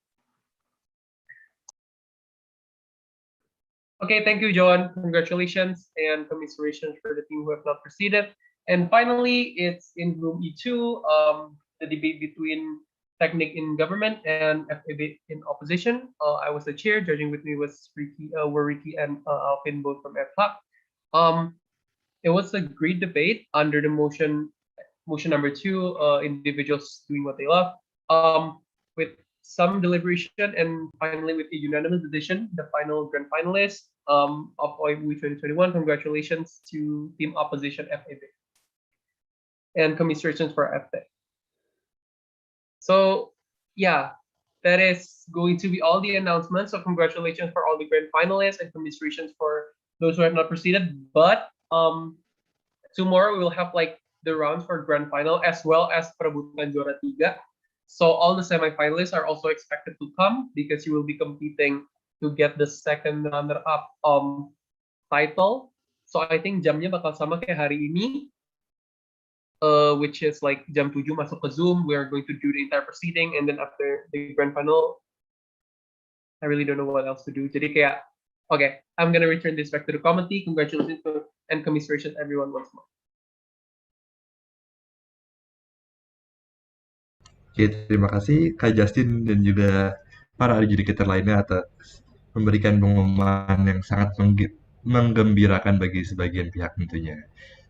Okay, thank you, Joan. Congratulations and commiserations for the team who have not proceeded. And finally, it's in room E2, the debate between Technic in government and FEB in opposition. I was the chair. Judging with me was Ricky and Alvin, both from FH. It was a great debate under the motion number 2, individuals doing what they love. With some deliberation and finally with a unanimous decision, the final grand finalist of OIM 2021. Congratulations to team opposition FEB. And commiserations for FEB. So yeah, that is going to be all the announcements. So congratulations for all the grand finalists and commiserations for those who have not proceeded. But tomorrow we will have like the rounds for grand final as well as perebutan juara 3. So all the semifinalists are also expected to come because you will be competing to get the second runner-up title. So I think jamnya bakal sama kayak hari ini, which is like jam 7 masuk ke Zoom. We are going to do the entire proceeding, and then after the grand final, I really don't know what else to do. Jadi kayak, okay, I'm gonna return this back to the committee. Congratulations and commiserations everyone once more. Oke, terima kasih Kak Justin dan juga para adjudicator lainnya atas memberikan pengumuman yang sangat menggembirakan bagi sebagian pihak tentunya.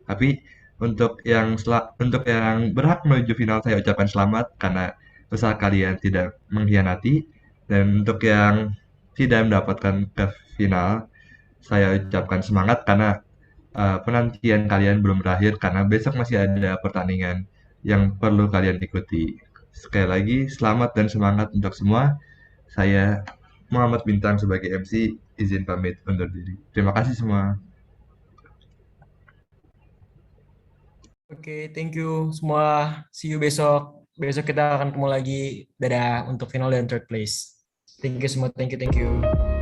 Tapi Untuk yang berhak menuju final saya ucapkan selamat karena usaha kalian tidak mengkhianati, dan untuk yang tidak mendapatkan ke final saya ucapkan semangat karena penantian kalian belum berakhir karena besok masih ada pertandingan yang perlu kalian ikuti. Sekali lagi selamat dan semangat untuk semua. Saya Muhammad Bintang sebagai MC izin pamit undur diri. Terima kasih semua. Oke, thank you semua. See you besok. Besok kita akan ketemu lagi. Dadah untuk final dan third place. Thank you semua. Thank you.